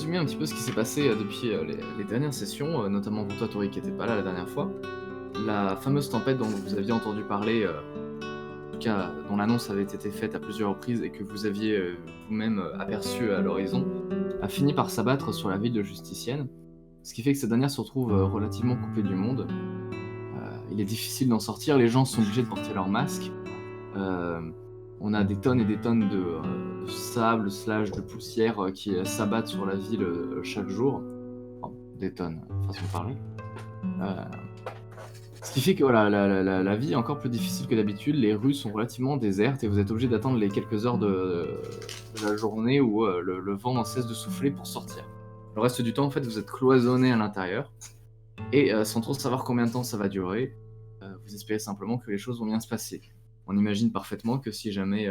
résumer un petit peu ce qui s'est passé depuis les dernières sessions, notamment pour toi, Tori, qui n'était pas là la dernière fois. La fameuse tempête dont vous aviez entendu parler, en tout cas dont l'annonce avait été faite à plusieurs reprises et que vous aviez vous-même aperçu à l'horizon, a fini par s'abattre sur la ville de Justicienne, ce qui fait que cette dernière se retrouve relativement coupée du monde. Il est difficile d'en sortir, les gens sont obligés de porter leur masque. Euh, on a des tonnes et des tonnes de sable, de poussière qui s'abattent sur la ville chaque jour. Enfin, des tonnes, façon de parler. Euh, Ce qui fait que voilà, la vie est encore plus difficile que d'habitude. Les rues sont relativement désertes et vous êtes obligé d'attendre les quelques heures de la journée où le vent n'en cesse de souffler pour sortir. Le reste du temps, en fait, vous êtes cloisonné à l'intérieur et sans trop savoir combien de temps ça va durer, vous espérez simplement que les choses vont bien se passer. On imagine parfaitement que si jamais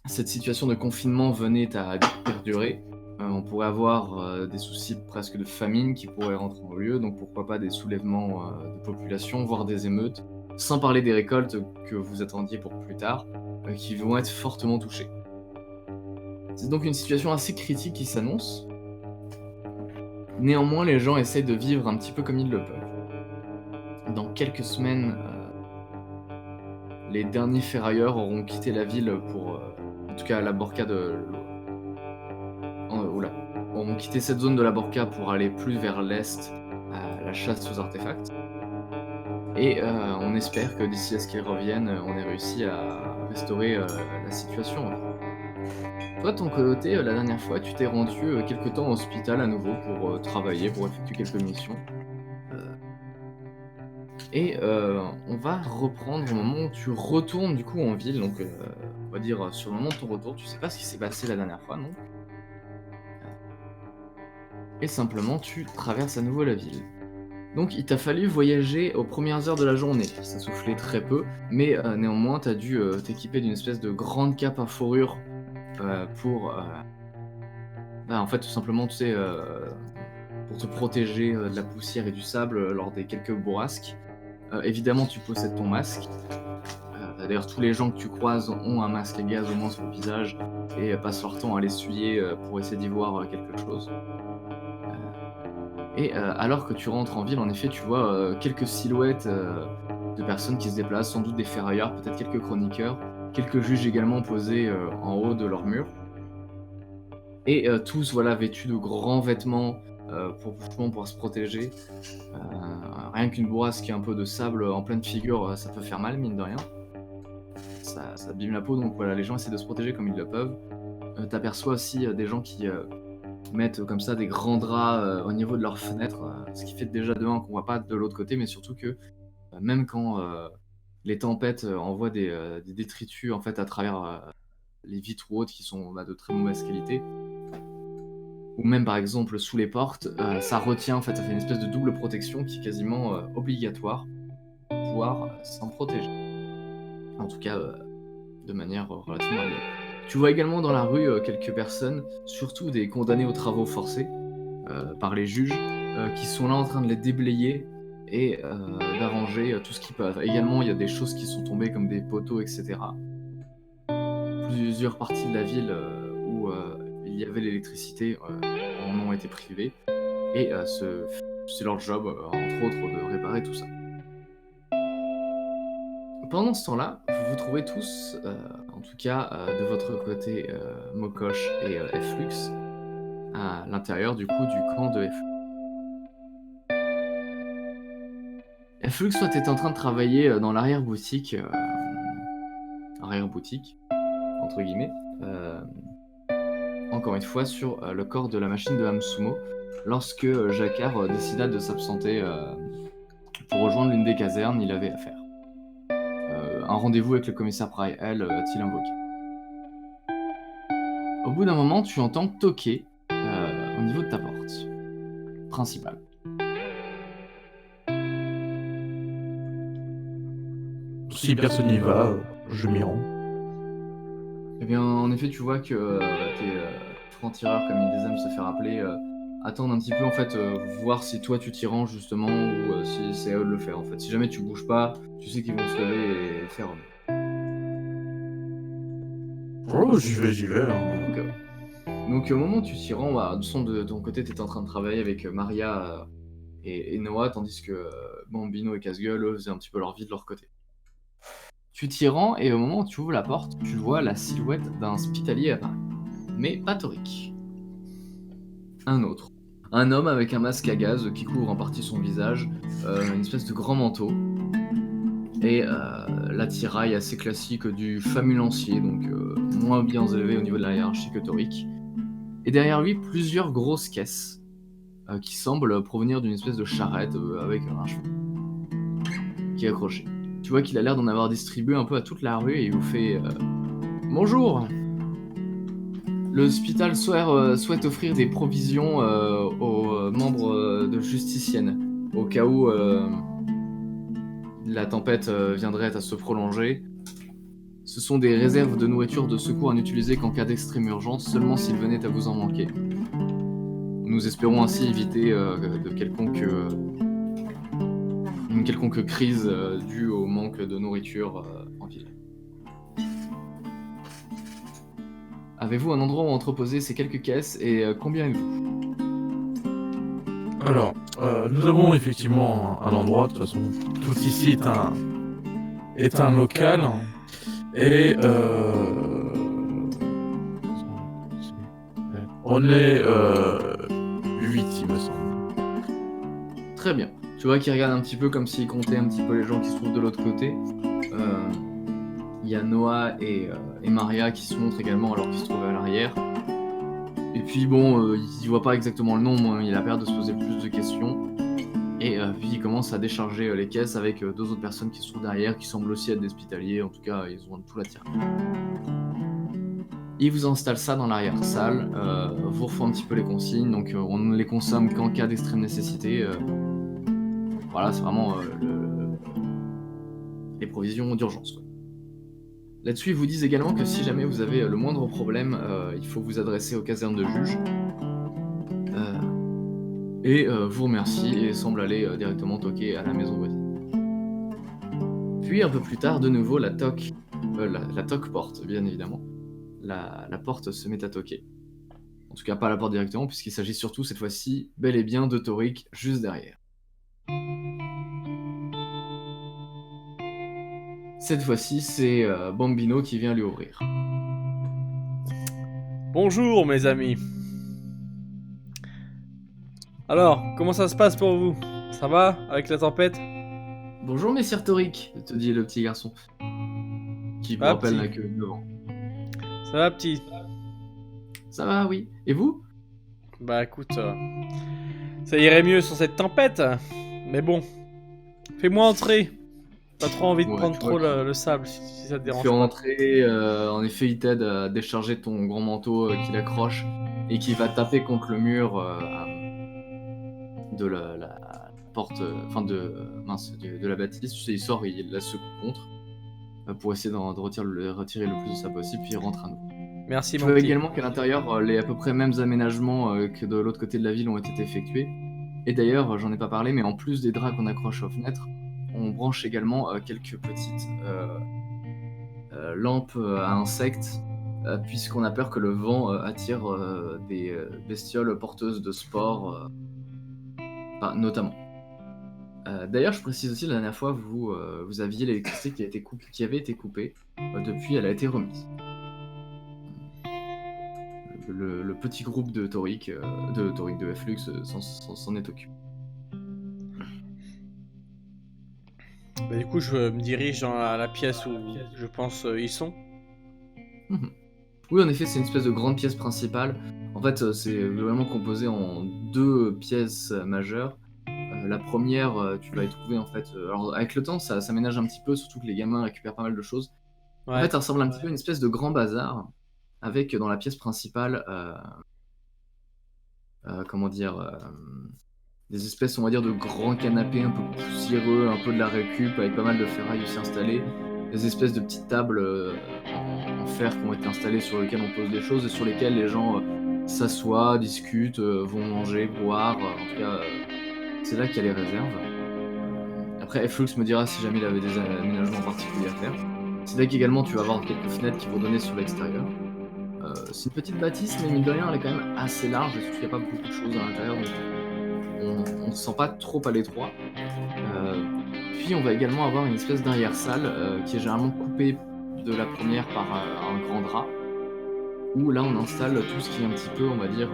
cette situation de confinement venait à perdurer, on pourrait avoir des soucis presque de famine qui pourraient rentrer en lieu, donc pourquoi pas des soulèvements de population, voire des émeutes, sans parler des récoltes que vous attendiez pour plus tard, qui vont être fortement touchées. C'est donc une situation assez critique qui s'annonce. Néanmoins, les gens essayent de vivre un petit peu comme ils le peuvent. Dans quelques semaines, les derniers ferrailleurs auront quitté la ville pour, en tout cas la Borca auront quitté cette zone de la Borca pour aller plus vers l'est à la chasse aux artefacts. Et on espère que d'ici à ce qu'ils reviennent, on ait réussi à restaurer la situation. Toi, de ton côté, la dernière fois, tu t'es rendu quelque temps en hôpital à nouveau pour travailler, pour effectuer quelques missions. Euh, Et on va reprendre au moment où tu retournes du coup en ville, donc on va dire sur le moment de ton retour, tu sais pas ce qui s'est passé la dernière fois, non? Et simplement tu traverses à nouveau la ville. Donc il t'a fallu voyager aux premières heures de la journée, ça soufflait très peu, mais néanmoins t'as dû t'équiper d'une espèce de grande cape à fourrure pour, en fait tout simplement tu sais, pour te protéger de la poussière et du sable lors des quelques bourrasques. Évidemment tu possèdes ton masque. D'ailleurs, tous les gens que tu croises ont un masque à gaz au moins sur le visage et passent leur temps à l'essuyer pour essayer d'y voir quelque chose. Et alors que tu rentres en ville, en effet, tu vois quelques silhouettes de personnes qui se déplacent, sans doute des ferrailleurs, peut-être quelques chroniqueurs, quelques juges également posés en haut de leur mur. Et tous voilà, vêtus de grands vêtements pour justement pouvoir se protéger. Rien qu'une bourrasque et un peu de sable en pleine figure, ça peut faire mal, mine de rien. Ça abîme la peau, donc voilà, les gens essaient de se protéger comme ils le peuvent. T'aperçois aussi des gens qui mettent comme ça des grands draps au niveau de leurs fenêtres, ce qui fait déjà de un qu'on voit pas de l'autre côté, mais surtout que même quand les tempêtes envoient des détritus en fait à travers les vitres ou autres qui sont de très mauvaise qualité, ou même par exemple sous les portes, ça retient en fait, ça fait une espèce de double protection qui est quasiment obligatoire pour pouvoir s'en protéger. En tout cas, de manière relativement agréable. Tu vois également dans la rue quelques personnes, surtout des condamnés aux travaux forcés par les juges, qui sont là en train de les déblayer et d'arranger tout ce qu'ils peuvent. Également, il y a des choses qui sont tombées comme des poteaux, etc. Plusieurs parties de la ville où il y avait l'électricité en ont été privées et c'est leur job, entre autres, de réparer tout ça. Pendant ce temps-là, vous vous trouvez tous, en tout cas de votre côté, Mokosh et Flux, à l'intérieur du coup du camp de Flux, toi t'étais en train de travailler dans l'arrière-boutique, arrière-boutique, entre guillemets, encore une fois sur le corps de la machine de Hamsumo, lorsque Jacquard décida de s'absenter pour rejoindre l'une des casernes, il avait affaire. Un rendez-vous avec le commissaire Pryel est-il invoqué. Au bout d'un moment, tu entends toquer au niveau de ta porte principale. Si personne n'y va, je m'y rends. Eh bien, en effet, tu vois que tes francs-tireurs, comme ils aiment se faire appeler, attendent un petit peu, en fait, voir si toi tu t'y rends justement ou si c'est à eux de le faire, en fait. Si jamais tu bouges pas, tu sais qu'ils vont se lever et faire. Oh, j'y vais, hein. Donc, Donc au moment où tu t'y rends, bah, de son de ton côté, tu étais en train de travailler avec, Maria, et Noah, tandis que, Bambino et Casse-Gueule, eux, faisaient un petit peu leur vie de leur côté. Tu t'y rends et au moment où tu ouvres la porte, tu vois la silhouette d'un hospitalier apparaître. Mais pas Torik. Un autre. Un homme avec un masque à gaz qui couvre en partie son visage, une espèce de grand manteau et l'attirail assez classique du famulancier, donc moins bien élevé au niveau de la hiérarchie que Torik. Et derrière lui, plusieurs grosses caisses qui semblent provenir d'une espèce de charrette avec un cheval qui est accroché. Tu vois qu'il a l'air d'en avoir distribué un peu à toute la rue et il vous fait Bonjour. L'hôpital souhaite offrir des provisions aux membres de Justicienne, au cas où la tempête viendrait à se prolonger. Ce sont des réserves de nourriture de secours à n'utiliser qu'en cas d'extrême urgence, seulement s'il venait à vous en manquer. Nous espérons ainsi éviter une quelconque crise due au manque de nourriture en ville. Avez-vous un endroit où entreposer ces quelques caisses et combien êtes-vous ? Alors, nous avons effectivement un endroit, de toute façon, tout ici est un local, et on est 8, il me semble. Très bien. Tu vois qu'il regarde un petit peu comme s'il comptait un petit peu les gens qui se trouvent de l'autre côté. Il y a Noah et Maria qui se montrent également alors qu'ils se trouvent à l'arrière. Et puis bon, il voit pas exactement le nom, il a peur de se poser plus de questions. Et puis il commence à décharger les caisses avec deux autres personnes qui se trouvent derrière, qui semblent aussi être des hospitaliers, en tout cas ils ont tout l'attiré. Il vous installe ça dans l'arrière-salle, vous refait un petit peu les consignes, donc on ne les consomme qu'en cas d'extrême nécessité. Voilà, c'est vraiment les provisions d'urgence, quoi. Là-dessus, ils vous disent également que si jamais vous avez le moindre problème, il faut vous adresser aux casernes de juge. Et vous remercie et semble aller directement toquer à la maison voisine. Puis un peu plus tard, de nouveau, la toque porte, bien évidemment. La porte se met à toquer. En tout cas, pas la porte directement, puisqu'il s'agit surtout, cette fois-ci, bel et bien de Torik, juste derrière. Cette fois-ci, c'est Bambino qui vient lui ouvrir. Bonjour mes amis. Alors, comment ça se passe pour vous ? Ça va avec la tempête ? Bonjour, messire Torik, te dit le petit garçon. Qui vous Ah, rappelle petit. la queue devant. Ça va petit ? Ça va, oui. Et vous ? Bah écoute, ça irait mieux sans cette tempête. Mais bon, fais-moi entrer. Pas trop envie de Ouais, prendre tu trop vois le sable si ça te dérange Fait pas. rentrer, en effet, il t'aide à décharger ton grand manteau qu'il accroche et qui va taper contre le mur de la porte, de la bâtisse. Tu sais, il sort, il la secoue contre pour essayer de retirer le plus de ça possible, puis il rentre à nouveau. Merci Tu mon vois petit. également qu'à l'intérieur, les à peu près mêmes aménagements que de l'autre côté de la ville ont été effectués. Et d'ailleurs, j'en ai pas parlé, mais en plus des draps qu'on accroche aux fenêtres, on branche également quelques petites lampes à insectes, puisqu'on a peur que le vent attire des bestioles porteuses de spores, notamment. D'ailleurs, je précise aussi, la dernière fois, vous aviez l'électricité qui avait été coupée. Depuis, elle a été remise. Le petit groupe de Torik, de Flux, s'en est occupé. Bah, du coup, je me dirige dans la pièce où je pense ils sont. Mhm. Oui, en effet, c'est une espèce de grande pièce principale. En fait, c'est vraiment composé en deux pièces majeures. La première, tu vas y trouver en fait. Alors, avec le temps, ça s'aménage un petit peu, surtout que les gamins récupèrent pas mal de choses. En Ouais. fait, ça ressemble un petit peu à une espèce de grand bazar, avec dans la pièce principale, comment dire, des espèces, on va dire, de grands canapés un peu poussiéreux, un peu de la récup, avec pas mal de ferraille aussi installées. Des espèces de petites tables en fer qui ont été installées sur lesquelles on pose des choses et sur lesquelles les gens s'assoient, discutent, vont manger, boire. En tout cas, c'est là qu'il y a les réserves. Après, Flux me dira si jamais il avait des aménagements particuliers à faire. C'est là qu'également tu vas avoir quelques fenêtres qui vont donner sur l'extérieur. C'est une petite bâtisse, mais mine de rien, elle est quand même assez large, et surtout qu'il n'y a pas beaucoup de choses à l'intérieur, donc on ne se sent pas trop à l'étroit. Puis on va également avoir une espèce d'arrière-salle qui est généralement coupée de la première par un grand drap, où là on installe tout ce qui est un petit peu, on va dire,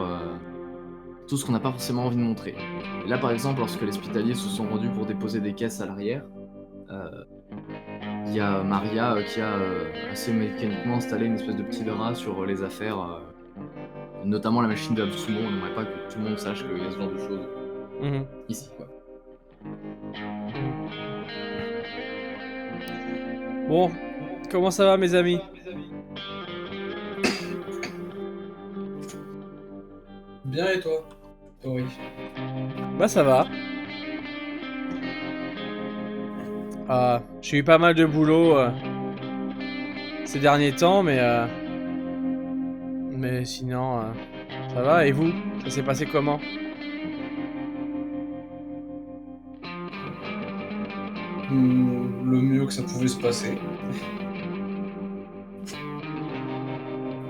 tout ce qu'on n'a pas forcément envie de montrer. Et là par exemple, lorsque les hospitaliers se sont rendus pour déposer des caisses à l'arrière, il y a Maria qui a assez mécaniquement installé une espèce de petit drap sur les affaires, notamment la machine de Absumo. On n'aimerait pas que tout le monde sache qu'il y a ce genre de choses ici, quoi. Bon, comment ça va mes amis? Bien et toi, Tori? Bah ça va. J'ai eu pas mal de boulot ces derniers temps, mais sinon ça va. Et vous? Ça s'est passé comment? Le mieux que ça pouvait se passer.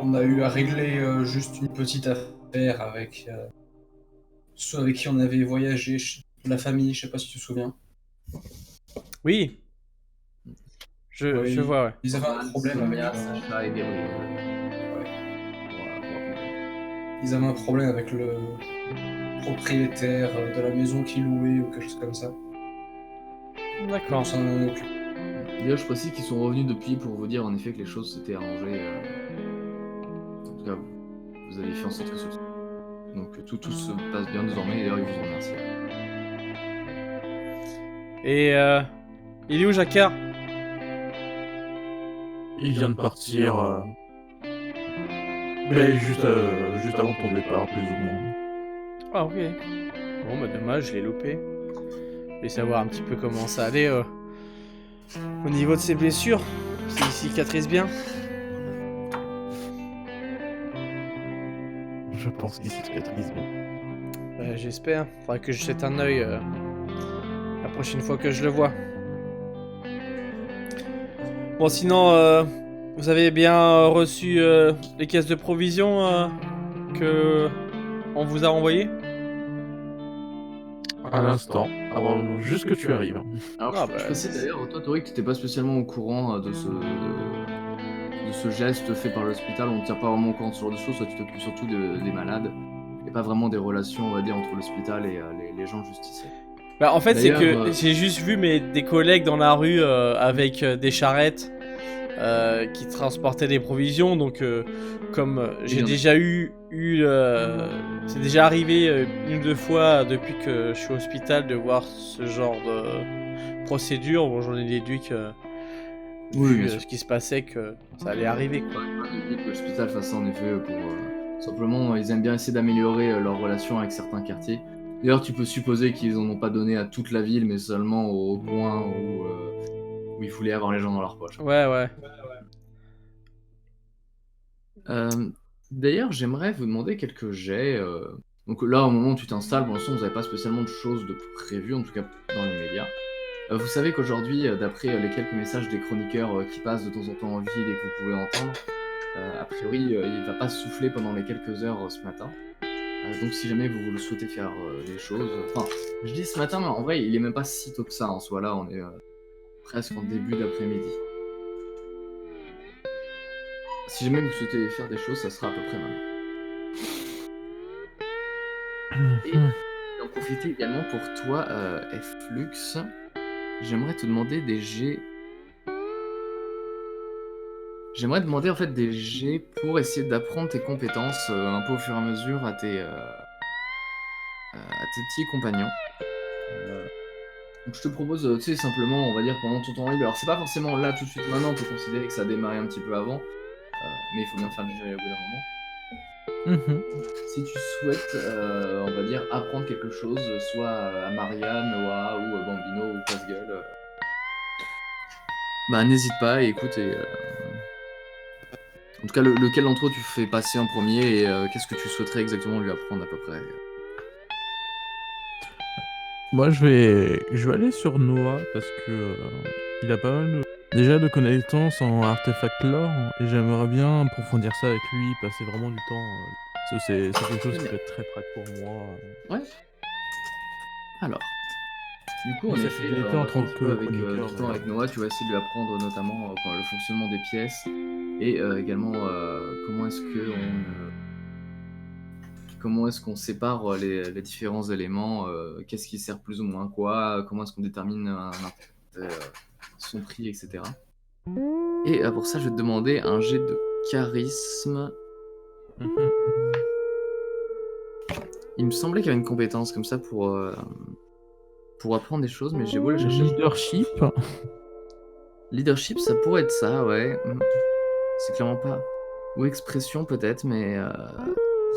On a eu à régler juste une petite affaire avec ceux avec qui on avait voyagé, la famille, je sais pas si tu te souviens. Oui. Je vois, ouais. Ils avaient un problème avec Sacha et Gabriel. Ils avaient un problème avec le propriétaire de la maison qu'ils louaient ou quelque chose comme ça. D'accord. On s'en occupe. D'ailleurs, je précise qu'ils sont revenus depuis pour vous dire en effet que les choses s'étaient arrangées. En tout cas, vous avez fait en sorte que ce soit. Donc tout se passe bien désormais, et d'ailleurs ils vous en remercient. Et il est où Jacquard? Il vient de partir. Mais juste avant ton départ, plus ou moins. Ah ok. Bon bah dommage, je l'ai loupé. Je vais savoir un petit peu comment ça allait au niveau de ses blessures. S'il cicatrise bien. Je pense qu'il cicatrise bien. J'espère. Faudra que je jette un œil la prochaine fois que je le vois. Bon sinon, vous avez bien reçu les caisses de provisions que on vous a envoyées? À l'instant, avant juste que tu arrives. Alors, Ah, je précise d'ailleurs, toi, Tori, que tu n'étais pas spécialement au courant de ce geste fait par l'hôpital. On ne tient pas vraiment au courant de ce genre de choses. Toi, tu t'occupes surtout des malades et pas vraiment des relations, on va dire, entre l'hospital et les gens justiciers. Bah en fait c'est D'ailleurs, que j'ai juste vu des collègues dans la rue avec des charrettes qui transportaient des provisions, donc comme j'ai déjà c'est déjà arrivé une ou deux fois depuis que je suis au hospital de voir ce genre de procédure. Bon, j'en ai déduit que Oui, vu bien sûr. ce qui se passait que ça allait arriver quoi. Que l'hôpital fasse ça en effet pour simplement, ils aiment bien essayer d'améliorer leurs relations avec certains quartiers. D'ailleurs, tu peux supposer qu'ils en ont pas donné à toute la ville, mais seulement au coin où ils voulaient avoir les gens dans leur poche. Ouais. D'ailleurs, j'aimerais vous demander quelques jets. Donc là, au moment où tu t'installes, pour l'instant, vous n'avez pas spécialement de choses de prévues, en tout cas dans l'immédiat. Vous savez qu'aujourd'hui, d'après les quelques messages des chroniqueurs qui passent de temps en temps en ville et que vous pouvez entendre, a priori, il va pas souffler pendant les quelques heures ce matin. Donc si jamais vous le souhaitez faire les choses... Enfin, je dis ce matin, mais en vrai, il est même pas si tôt que ça en soi. Là, on est presque en début d'après-midi. Si jamais vous souhaitez faire des choses, ça sera à peu près maintenant. Et j'en profiter également pour toi, Flux. J'aimerais te demander des jets. J'aimerais demander en fait des jets pour essayer d'apprendre tes compétences un peu au fur et à mesure à tes petits compagnons. Donc je te propose, tu sais, simplement, on va dire pendant ton temps libre. Alors c'est pas forcément là tout de suite maintenant, on peut considérer que ça a démarré un petit peu avant, mais il faut bien faire le jet au bout d'un moment. Si tu souhaites, on va dire, apprendre quelque chose, soit à Maria, Noah ou Bambino ou Casse-Gueule, bah n'hésite pas et écoute. En tout cas, lequel d'entre eux tu fais passer en premier et qu'est-ce que tu souhaiterais exactement lui apprendre à peu près? Moi, je vais aller sur Noah parce que il a pas mal déjà de connaissances en artefact lore, et j'aimerais bien approfondir ça avec lui, passer vraiment du temps. C'est quelque chose qui peut être très pratique pour moi. Ouais. Alors, du coup, en Sa effet, fidélité on en va tant prendre un petit peu que avec chroniqueur, du temps avec Noah. Tu vas essayer de lui apprendre notamment le fonctionnement des pièces et également comment est-ce qu'on sépare les différents éléments, qu'est-ce qui sert plus ou moins à quoi, comment est-ce qu'on détermine son prix, etc. Et pour ça, je vais te demander un jet de charisme. Mhm. Il me semblait qu'il y avait une compétence comme ça pour apprendre des choses, mais j'ai beau la chercher. Leadership. Leadership, ça pourrait être ça, ouais. C'est clairement pas. Ou expression peut-être, mais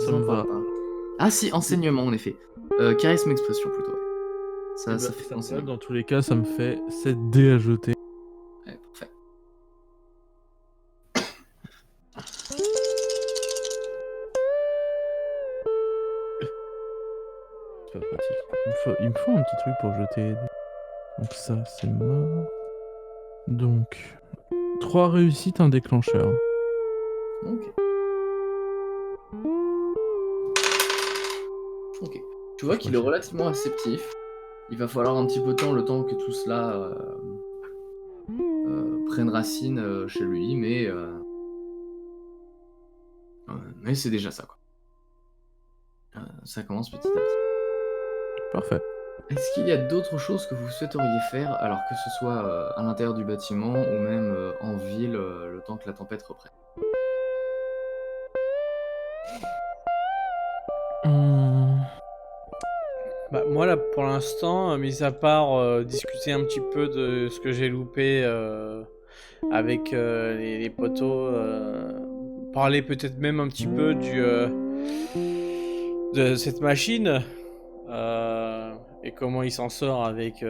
Ça me va. pas. Ah si, enseignement en effet. Charisme expression plutôt, ouais. Eh ben, Ça fait ça me va, enseignement. dans tous les cas, ça me fait 7 dés à jeter. Ouais, parfait. C'est pas pratique. Il me faut un petit truc pour jeter les dés. Donc ça, c'est mort. Donc, 3 réussites, un déclencheur. Ok. Ok. Tu vois qu'il est relativement réceptif. Il va falloir un petit peu de temps, le temps que tout cela prenne racine chez lui, mais c'est déjà ça, quoi. Ça commence petit à petit. Parfait. Est-ce qu'il y a d'autres choses que vous souhaiteriez faire, alors que ce soit à l'intérieur du bâtiment ou même en ville, le temps que la tempête reprenne? Hum, Bah, moi, là, pour l'instant, mis à part discuter un petit peu de ce que j'ai loupé avec les poteaux, parler peut-être même un petit peu de cette machine et comment il s'en sort avec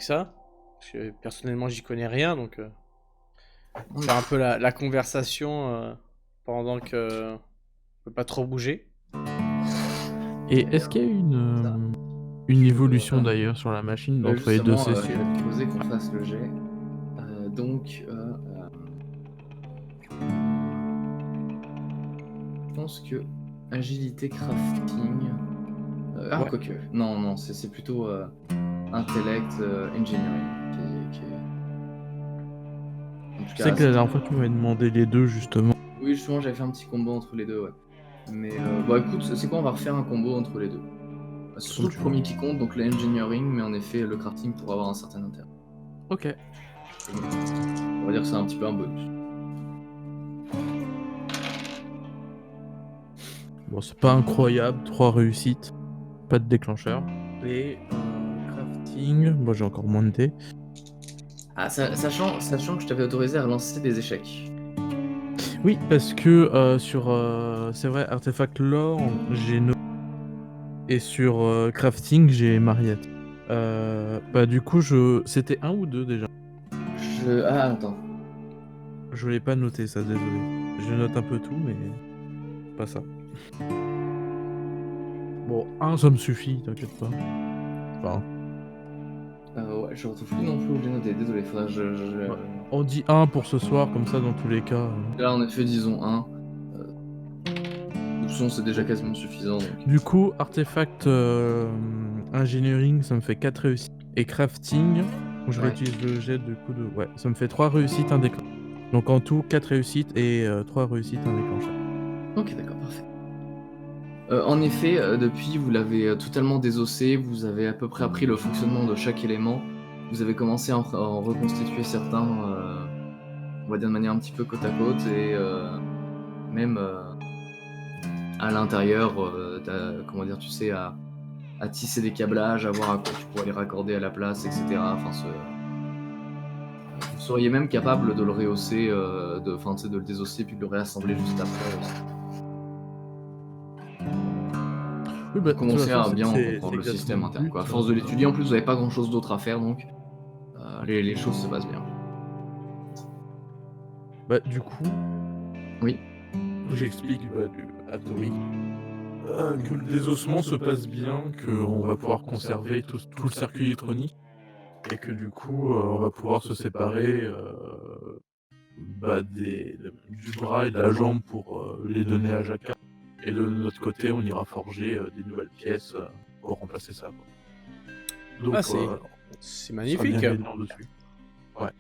ça. Parce que personnellement, j'y connais rien, donc faire un peu la conversation pendant que on peut pas trop bouger. Et est-ce qu'il y a une évolution d'ailleurs sur la machine entre les deux Justement, sessions? j'allais te proposer qu'on fasse le jet. Donc, je pense que agilité crafting. Ouais. Quoique. Non, c'est plutôt intellect engineering. En tout Je cas, sais que la dernière fois, tu m'avais demandé les deux justement. oui, justement, j'avais fait un petit combo entre les deux, ouais. Mais bon, écoute, c'est quoi, on va refaire un combo entre les deux. C'est surtout le premier qui compte, donc l'engineering, mais en effet, le crafting pour avoir un certain intérêt. Ok. On va dire que c'est un petit peu un bonus. Bon, c'est pas incroyable, 3 réussites, pas de déclencheur. Et crafting, bon, j'ai encore moins de dés. Ah, sachant que je t'avais autorisé à lancer des échecs. Oui, parce que sur, c'est vrai, artefact lore, j'ai no... Et sur crafting, j'ai Mariette. Bah du coup, c'était 1 ou 2 déjà. Ah, attends. Je l'ai pas noté ça, désolé. Je note un peu tout, mais pas ça. Bon, 1 ça me suffit, t'inquiète pas. Enfin, Ouais, je retrouve plus non plus où j'ai noté, désolé, faudrait que Ouais. On dit 1 pour ce soir, comme ça dans tous les cas. Là, en effet, disons 1. De toute façon, c'est déjà quasiment suffisant. Donc. Du coup, artefact engineering, ça me fait 4 réussites. Et crafting, je Ouais. réutilise le jet de coup de... Ouais, ça me fait 3 réussites, un déclencheur. Donc en tout, 4 réussites et 3 réussites, un déclencheur. Ok, d'accord, parfait. En effet, depuis, vous l'avez totalement désossé, vous avez à peu près appris le fonctionnement de chaque élément, vous avez commencé à en reconstituer certains, on va dire de manière un petit peu côte à côte, et même à l'intérieur, comment dire, tu sais, à tisser des câblages, à voir à quoi tu pourrais les raccorder à la place, etc. Enfin, vous seriez même capable de le rehausser, de le désosser puis de le réassembler juste après aussi. Oui, bah, Commencer à bien c'est comprendre le exactement système le interne. but, Quoi. À force de l'étudier, en plus, vous n'avez pas grand chose d'autre à faire, donc les choses se passent bien. Bah, du coup, Oui. j'explique à Tori que le désossement se passe bien, qu'on va pouvoir conserver tout le circuit électronique. et que du coup, on va pouvoir se séparer du bras et de la jambe pour les donner à Jacquard. Et de notre côté, on ira forger des nouvelles pièces pour remplacer ça, quoi. Donc, Ah, c'est on sera magnifique. bien gagnant dessus. Ouais.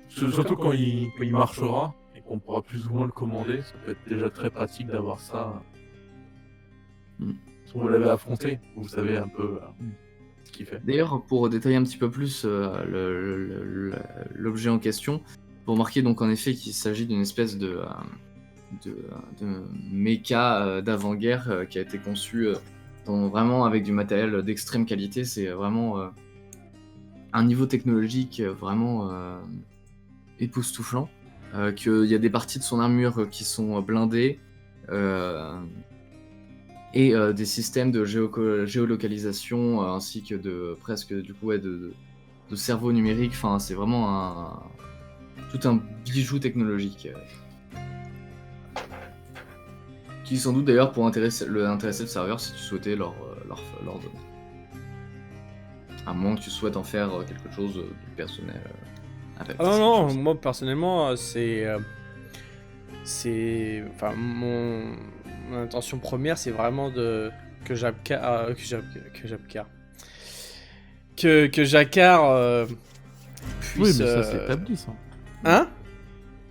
Surtout quand il marchera et qu'on pourra plus ou moins le commander, ça peut être déjà très pratique d'avoir ça. Si vous l'avez affronté, vous savez un peu ce qu'il fait. D'ailleurs, pour détailler un petit peu plus l'objet en question, vous remarquez donc en effet qu'il s'agit d'une espèce de méca d'avant-guerre qui a été conçu vraiment avec du matériel d'extrême qualité. C'est vraiment un niveau technologique vraiment époustouflant. Qu'il y a des parties de son armure qui sont blindées et des systèmes de géolocalisation ainsi que de presque du coup de cerveau numérique. Enfin, c'est vraiment tout un bijou technologique qui sans doute d'ailleurs pour intéresser le serveur si tu souhaitais leur donner. À moins que tu souhaites en faire quelque chose de personnel. Ah non, moi personnellement, enfin, mon intention première, c'est vraiment que Jacquard puisse. Oui, mais ça c'est établi, ça. Hein?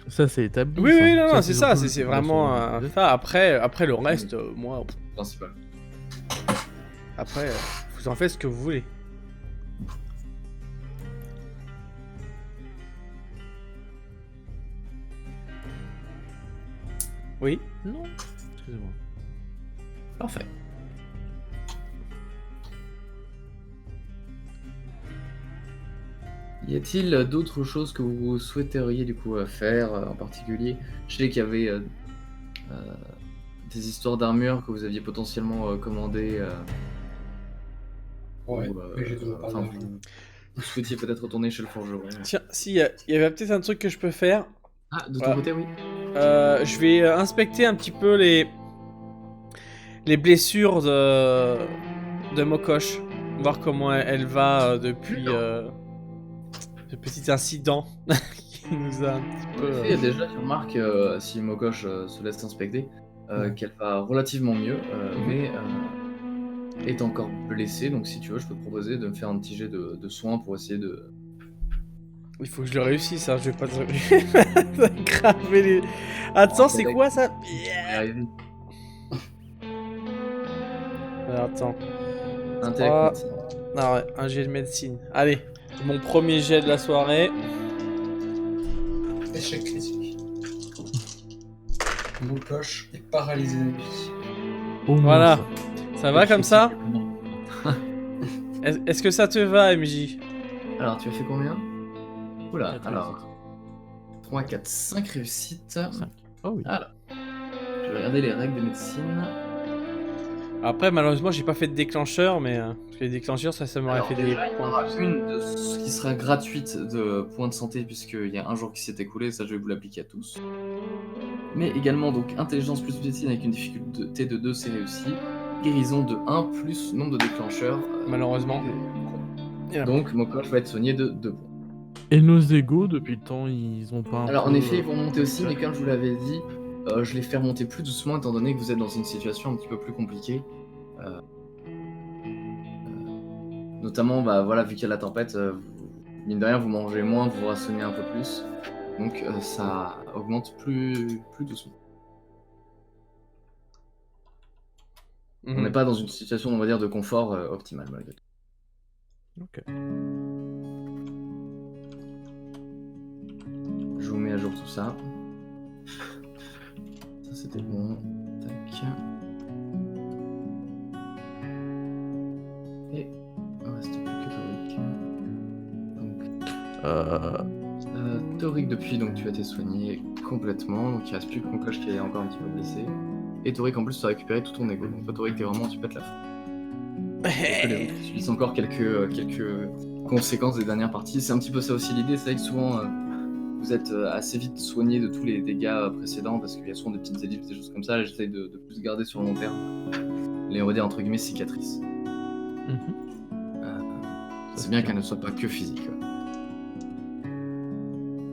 Ça c'est établi. Oui, ça. oui, non, c'est un ça, peu c'est dans vraiment son- ça. Après le reste, moi, Principal. après, vous en faites ce que vous voulez. Oui. Non. Excusez-moi. Parfait. Y a-t-il d'autres choses que vous souhaiteriez du coup faire en particulier? Je sais qu'il y avait des histoires d'armure que vous aviez potentiellement commandées. Ouais, ou, mais j'ai toujours pas enfin, de- vous souhaitiez peut-être retourner chez le forgeron. Tiens, si, il y avait peut-être un truc que je peux faire. Ah, de ton Voilà. côté, oui. Je vais inspecter un petit peu les blessures de Mokosh, voir comment elle va depuis ce petit incident qui nous a un petit En peu. effet, déjà, tu remarques, si Mokosh se laisse inspecter, qu'elle va relativement mieux, mais est encore blessée. Donc, si tu veux, je peux te proposer de me faire un petit jet de soins pour essayer de. Il faut que je le réussisse, hein, je vais pas te graver les. Attends, c'est quoi ça? y arriver. Attends. Intellect Ah. médecine. Ah ouais, un jet de médecine. Allez, mon premier jet de la soirée. Échec critique. Mokosh est paralysé de vie. Au moins, Voilà. ça. Ça va comme ça? Est-ce que ça te va, MJ? Alors, tu as fait combien? Oula, 4 alors. 3, 4, 5 réussites. 5. Oh oui. Alors. Je vais regarder les règles de médecine. Après, malheureusement, j'ai pas fait de déclencheur, mais parce que les déclencheurs, ça m'aurait Alors, fait des déjà, il y en points. aura une qui sera gratuite de points de santé, puisqu'il y a un jour qui s'est écoulé, ça je vais vous l'appliquer à tous. Mais également, donc, intelligence plus médecine avec une difficulté de 2, c'est réussi. Guérison de 1 plus nombre de déclencheurs. Malheureusement. Et là. Donc, Mokosh va être soigné de 2 points. Et nos égos, depuis le temps, ils ont pas un Alors, peu, en effet, ils vont monter aussi, mais comme je vous l'avais dit, je les fais remonter plus doucement, étant donné que vous êtes dans une situation un petit peu plus compliquée. Notamment, bah, voilà, vu qu'il y a la tempête, mine de rien, vous mangez moins, vous vous rassonnez un peu plus. Donc, ça augmente plus doucement. On n'est pas dans une situation, on va dire, de confort optimal, malgré tout. Ok. Je vous mets à jour tout ça. Ça, c'était bon. Tac. Et il ne reste plus que Toric. Donc, Toric, depuis, donc, tu as été soigné complètement. Donc, il ne reste plus que Mokosh qui est encore un petit peu blessé. Et Toric, en plus, tu as récupéré tout ton ego. Donc, toi, Toric, t'es vraiment, tu pètes la fin. Tu subis encore quelques conséquences des dernières parties. C'est un petit peu ça aussi l'idée. C'est vrai que souvent, vous êtes assez vite soigné de tous les dégâts précédents parce qu'il y a souvent des petites ellipses, des choses comme ça. J'essaye de plus garder sur le long terme les, on va dire, entre guillemets, cicatrices. c'est bien qu'elle ne soit pas que physique. Ouais.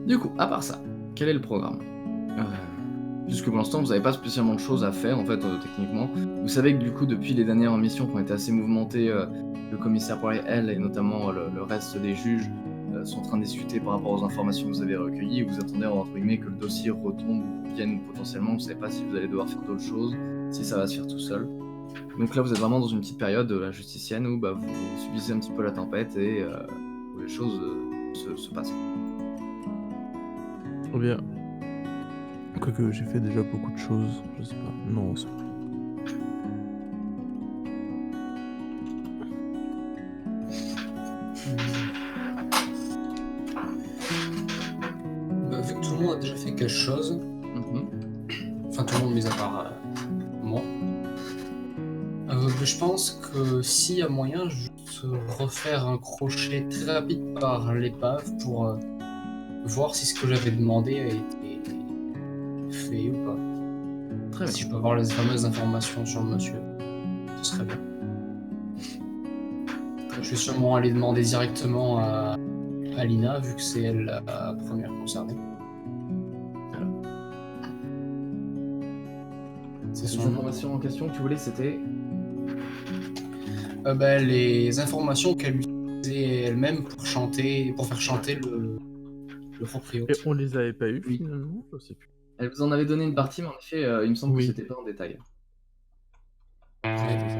Du coup, à part ça, quel est le programme puisque pour l'instant, vous n'avez pas spécialement de choses à faire, en fait, techniquement. Vous savez que du coup, depuis les dernières missions qui ont été assez mouvementées, le commissaire Poirier, elle, et notamment le reste des juges, sont en train de discuter par rapport aux informations que vous avez recueillies. Vous attendez, entre guillemets, que le dossier retombe ou vienne potentiellement. Vous ne savez pas si vous allez devoir faire d'autres choses, si ça va se faire tout seul. Donc là, vous êtes vraiment dans une petite période de la justicienne où vous subissez un petit peu la tempête et où les choses se passent. Trop bien. Quoique j'ai fait déjà beaucoup de choses, je sais pas. Non, c'est... Vu que tout le monde a déjà fait quelque chose, enfin tout le monde mis à part moi, je pense que s'il y a moyen, juste refaire un crochet très rapide par l'épave pour voir si ce que j'avais demandé a été fait ou pas. Très Si bien. je peux avoir les fameuses informations sur le monsieur, ce serait bien. Je vais sûrement aller demander directement à Lina, vu que c'est elle la première concernée. C'est Les son nom. informations en question que tu voulais, c'était... Les informations qu'elle utilisait elle-même pour faire chanter le proprio. Et on les avait pas eu Oui. finalement, je sais plus. Elle vous en avait donné une partie, mais en effet, il me semble Oui. que c'était pas en détail. C'était ça.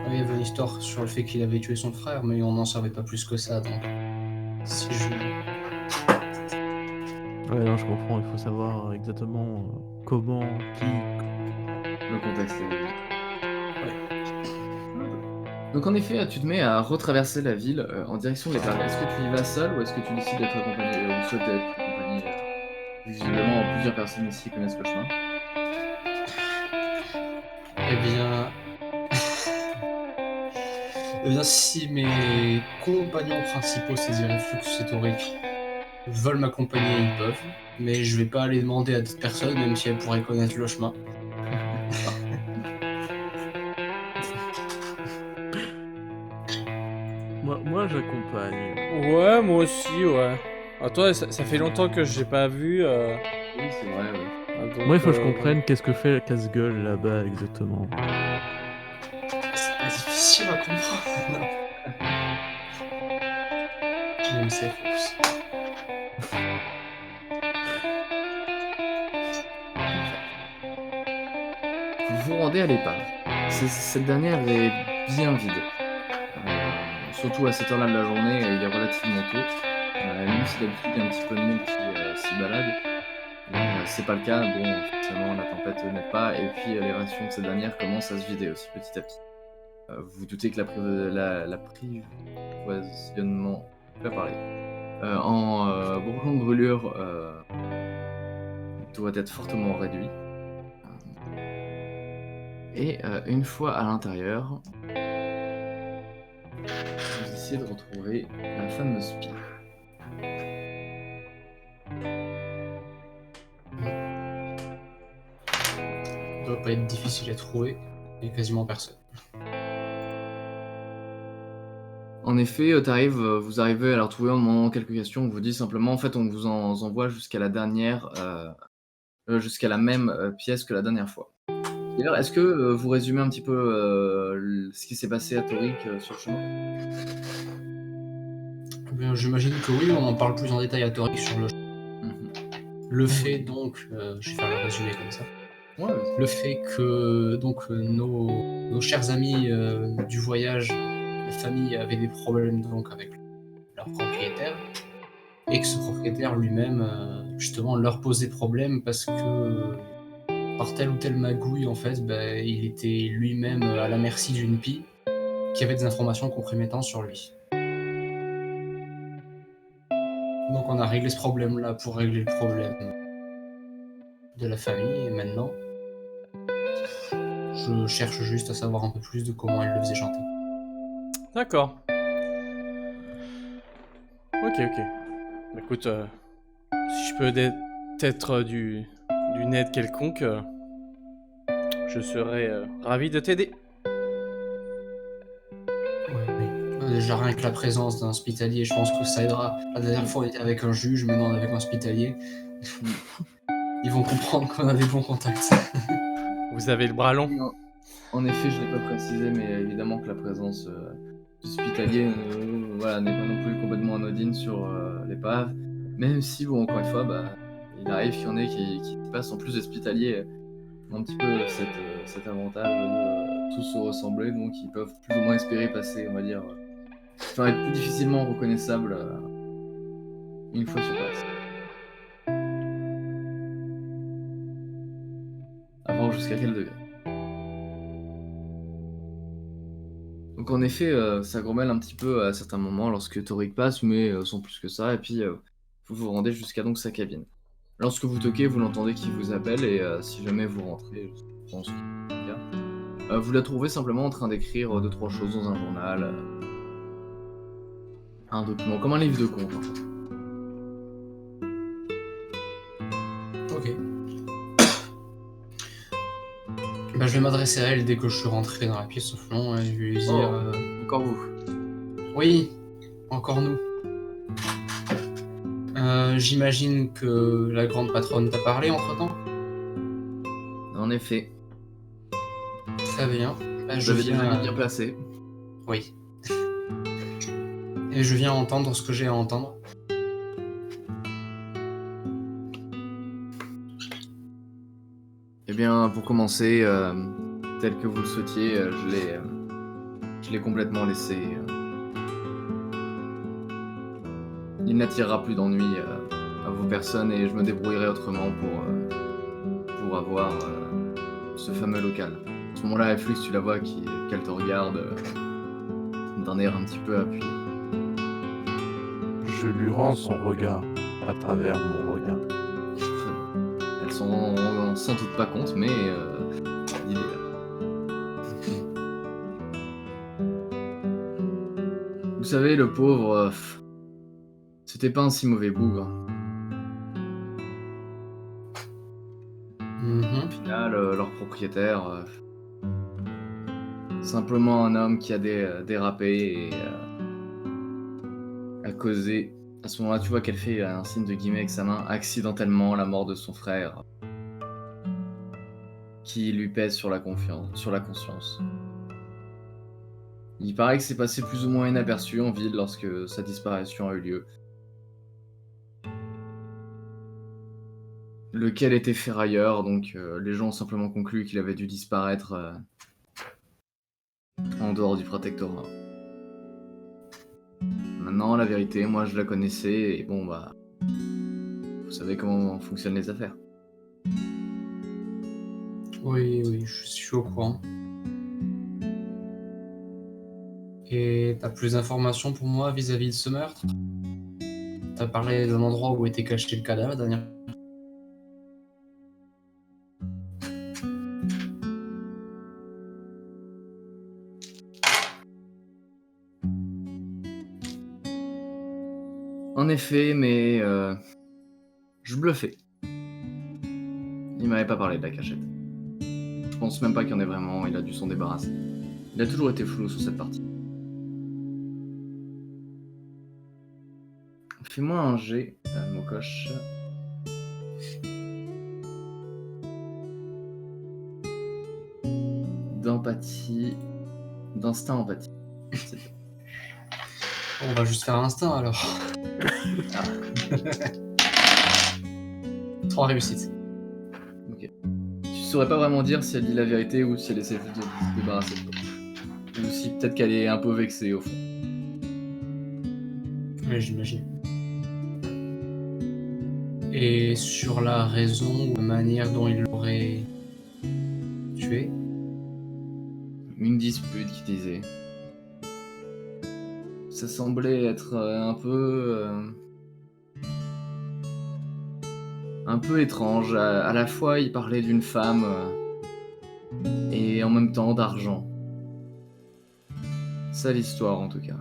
Il y avait une histoire sur le fait qu'il avait tué son frère, mais on n'en savait pas plus que ça, donc... Si je... Ouais, non, je comprends, il faut savoir exactement comment, qui... Le contexte est... Donc en effet, tu te mets à retraverser la ville en direction de l'épave. Est-ce que tu y vas seul ou est-ce que tu décides d'être accompagné ou souhaites être accompagné visiblement, plusieurs personnes ici connaissent le chemin. Eh bien... Eh bien, si mes compagnons principaux, c'est-à-dire Reflux et Toric, veulent m'accompagner, ils peuvent. Mais je vais pas aller demander à d'autres personnes, même si elles pourraient connaître le chemin. Moi j'accompagne. Ouais, moi aussi, ouais. Ah, toi, ça fait longtemps que j'ai pas vu. Oui, c'est vrai, oui. Donc, Moi il faut que je comprenne qu'est-ce que fait la casse-gueule là-bas exactement. C'est pas difficile à comprendre, non. Même c'est faux. Vous vous rendez à l'épave. Cette dernière est bien vide. Surtout à cette heure-là de la journée, il est relativement tôt. Même si d'habitude il y a un petit peu de monde qui s'y balade. Là, c'est pas le cas. Bon, forcément, la tempête n'aide pas. Et puis, les rations de cette dernière commencent à se vider aussi petit à petit. Vous vous doutez que l'approvisionnement en bourgeons de brûlure doit être fortement réduit. Et une fois à l'intérieur, vous essayez de retrouver la fameuse pile. Ça doit pas être difficile à trouver, il y a quasiment personne. En effet, vous arrivez à la retrouver en demandant quelques questions. On vous dit simplement, en fait, on vous envoie jusqu'à la dernière, jusqu'à la même pièce que la dernière fois. D'ailleurs, est-ce que vous résumez un petit peu ce qui s'est passé à Toric sur le chemin? Eh bien, j'imagine que oui, on en parle plus en détail à Toric sur le... Le fait donc, je vais faire le résumé comme ça. Ouais, vas-y. Le fait que donc nos chers amis du voyage, la famille avait des problèmes donc avec leur propriétaire et que ce propriétaire lui-même justement leur posait problème parce que par telle ou telle magouille en fait, il était lui-même à la merci d'une pie qui avait des informations compromettantes sur lui. Donc on a réglé ce problème-là pour régler le problème de la famille et maintenant je cherche juste à savoir un peu plus de comment elle le faisait chanter. D'accord. Ok. Écoute, si je peux être d'une aide quelconque, je serais ravi de t'aider. Ouais, déjà rien que la présence d'un hospitalier, je pense que ça aidera. La dernière fois, on était avec un juge, maintenant on est avec un hospitalier. Ils vont comprendre qu'on a des bons contacts. Vous avez le bras long. Oui, en effet, je ne l'ai pas précisé, mais évidemment que la présence d'hospitalier voilà, n'est pas non plus complètement anodine sur l'épave. Même si, bon, encore une fois, bah, il arrive qu'il y en ait qui passent en plus d'hospitalier un petit peu cet avantage de tous se ressembler, donc ils peuvent plus ou moins espérer passer, on va dire, enfin être plus difficilement reconnaissables une fois sur place. À voir jusqu'à quel degré. Donc en effet, ça grommelle un petit peu à certains moments lorsque Torik passe, mais sans plus que ça, et puis vous vous rendez jusqu'à donc sa cabine. Lorsque vous toquez, vous l'entendez qui vous appelle, et si jamais vous rentrez, je pense que c'est le cas, vous la trouvez simplement en train d'écrire 2-3 choses dans un journal, un document, comme un livre de compte en fait. Ok. Bah, je vais m'adresser à elle dès que je suis rentré dans la pièce au fond, et je vais lui dire... Encore vous. Oui, encore nous. J'imagine que la grande patronne t'a parlé entre-temps. En effet, Très bien. Bah, vous je avez des viens... amis bien placés. Oui. Et je viens entendre ce que j'ai à entendre. Eh bien, pour commencer, tel que vous le souhaitiez, je l'ai complètement laissé. Il n'attirera plus d'ennui à vos personnes et je me débrouillerai autrement pour avoir ce fameux local. À ce moment-là, Flux, tu la vois qu'elle te regarde d'un air un petit peu appuyé. Je lui rends son regard à travers mon regard. Elle s'en rend sans doute pas compte, mais l'idée est là. Vous savez, le pauvre, c'était pas un si mauvais bougre. Au final, leur propriétaire, simplement un homme qui a dérapé et a causé. À ce moment-là, tu vois qu'elle fait un signe de guillemets avec sa main, accidentellement la mort de son frère, qui lui pèse sur la conscience. Il paraît que c'est passé plus ou moins inaperçu en ville lorsque sa disparition a eu lieu. Lequel était ferrailleur, donc les gens ont simplement conclu qu'il avait dû disparaître en dehors du protectorat. Maintenant, la vérité, moi je la connaissais, et bon bah... Vous savez comment fonctionnent les affaires. Oui, je suis au courant. Et t'as plus d'informations pour moi vis-à-vis de ce meurtre? T'as parlé d'un endroit où était caché le cadavre la dernière. En effet, mais je bluffais. Il m'avait pas parlé de la cachette. Je pense même pas qu'il y en ait vraiment, il a dû s'en débarrasser. Il a toujours été flou sur cette partie. Fais-moi un G, Mokosh. D'empathie. D'instinct empathie. On va juste faire un instinct alors. 3 réussites. Ok. Tu saurais pas vraiment dire si elle dit la vérité ou si elle essaie de se débarrasser de toi. Ou si peut-être qu'elle est un peu vexée au fond. Oui, j'imagine. Et sur la raison ou la manière dont il l'aurait tué? Une dispute qui disait. Ça semblait être un peu étrange. À la fois, il parlait d'une femme et en même temps d'argent. Ça l'histoire en tout cas.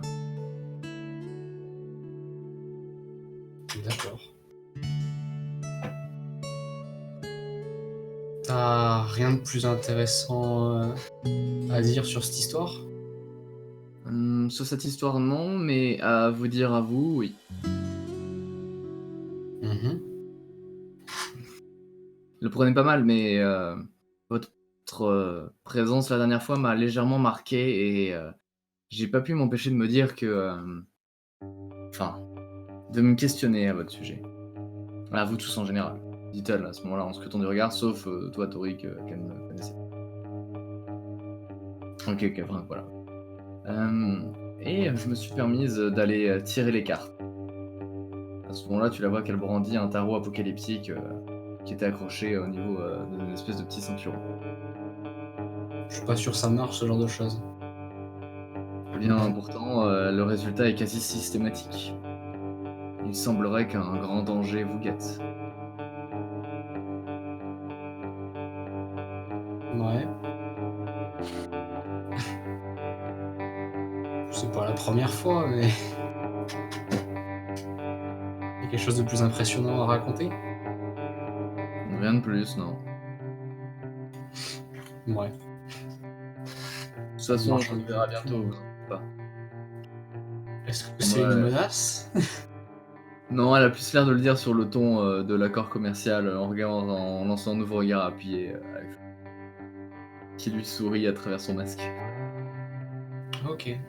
D'accord. T'as rien de plus intéressant à dire sur cette histoire? Sur cette histoire, non, mais à vous dire à vous, oui. Mhm. Je le prenais pas mal, mais votre présence la dernière fois m'a légèrement marqué et j'ai pas pu m'empêcher de me dire que, enfin, de me questionner à votre sujet. À vous tous en général, dit-elle à ce moment-là en scrutant du regard, sauf toi, Torik, qu'elle ne connaissait pas. Ok, enfin, voilà. Et je me suis permise d'aller tirer les cartes. À ce moment-là, tu la vois qu'elle brandit un tarot apocalyptique qui était accroché au niveau d'une espèce de petit ceinturon. Je suis pas sûr que ça marche, ce genre de choses. Eh bien, pourtant, le résultat est quasi systématique. Il semblerait qu'un grand danger vous guette. Ouais. C'est pas la première fois, mais... Il y a quelque chose de plus impressionnant à raconter? Rien de plus, non. Ouais. De toute façon, marche on un le verra peu. bientôt, vous inquiétez pas. Est-ce que c'est une menace? Non, elle a plus l'air de le dire sur le ton de l'accord commercial, en lançant un nouveau regard appuyé à Alex, qui lui sourit à travers son masque. Ok.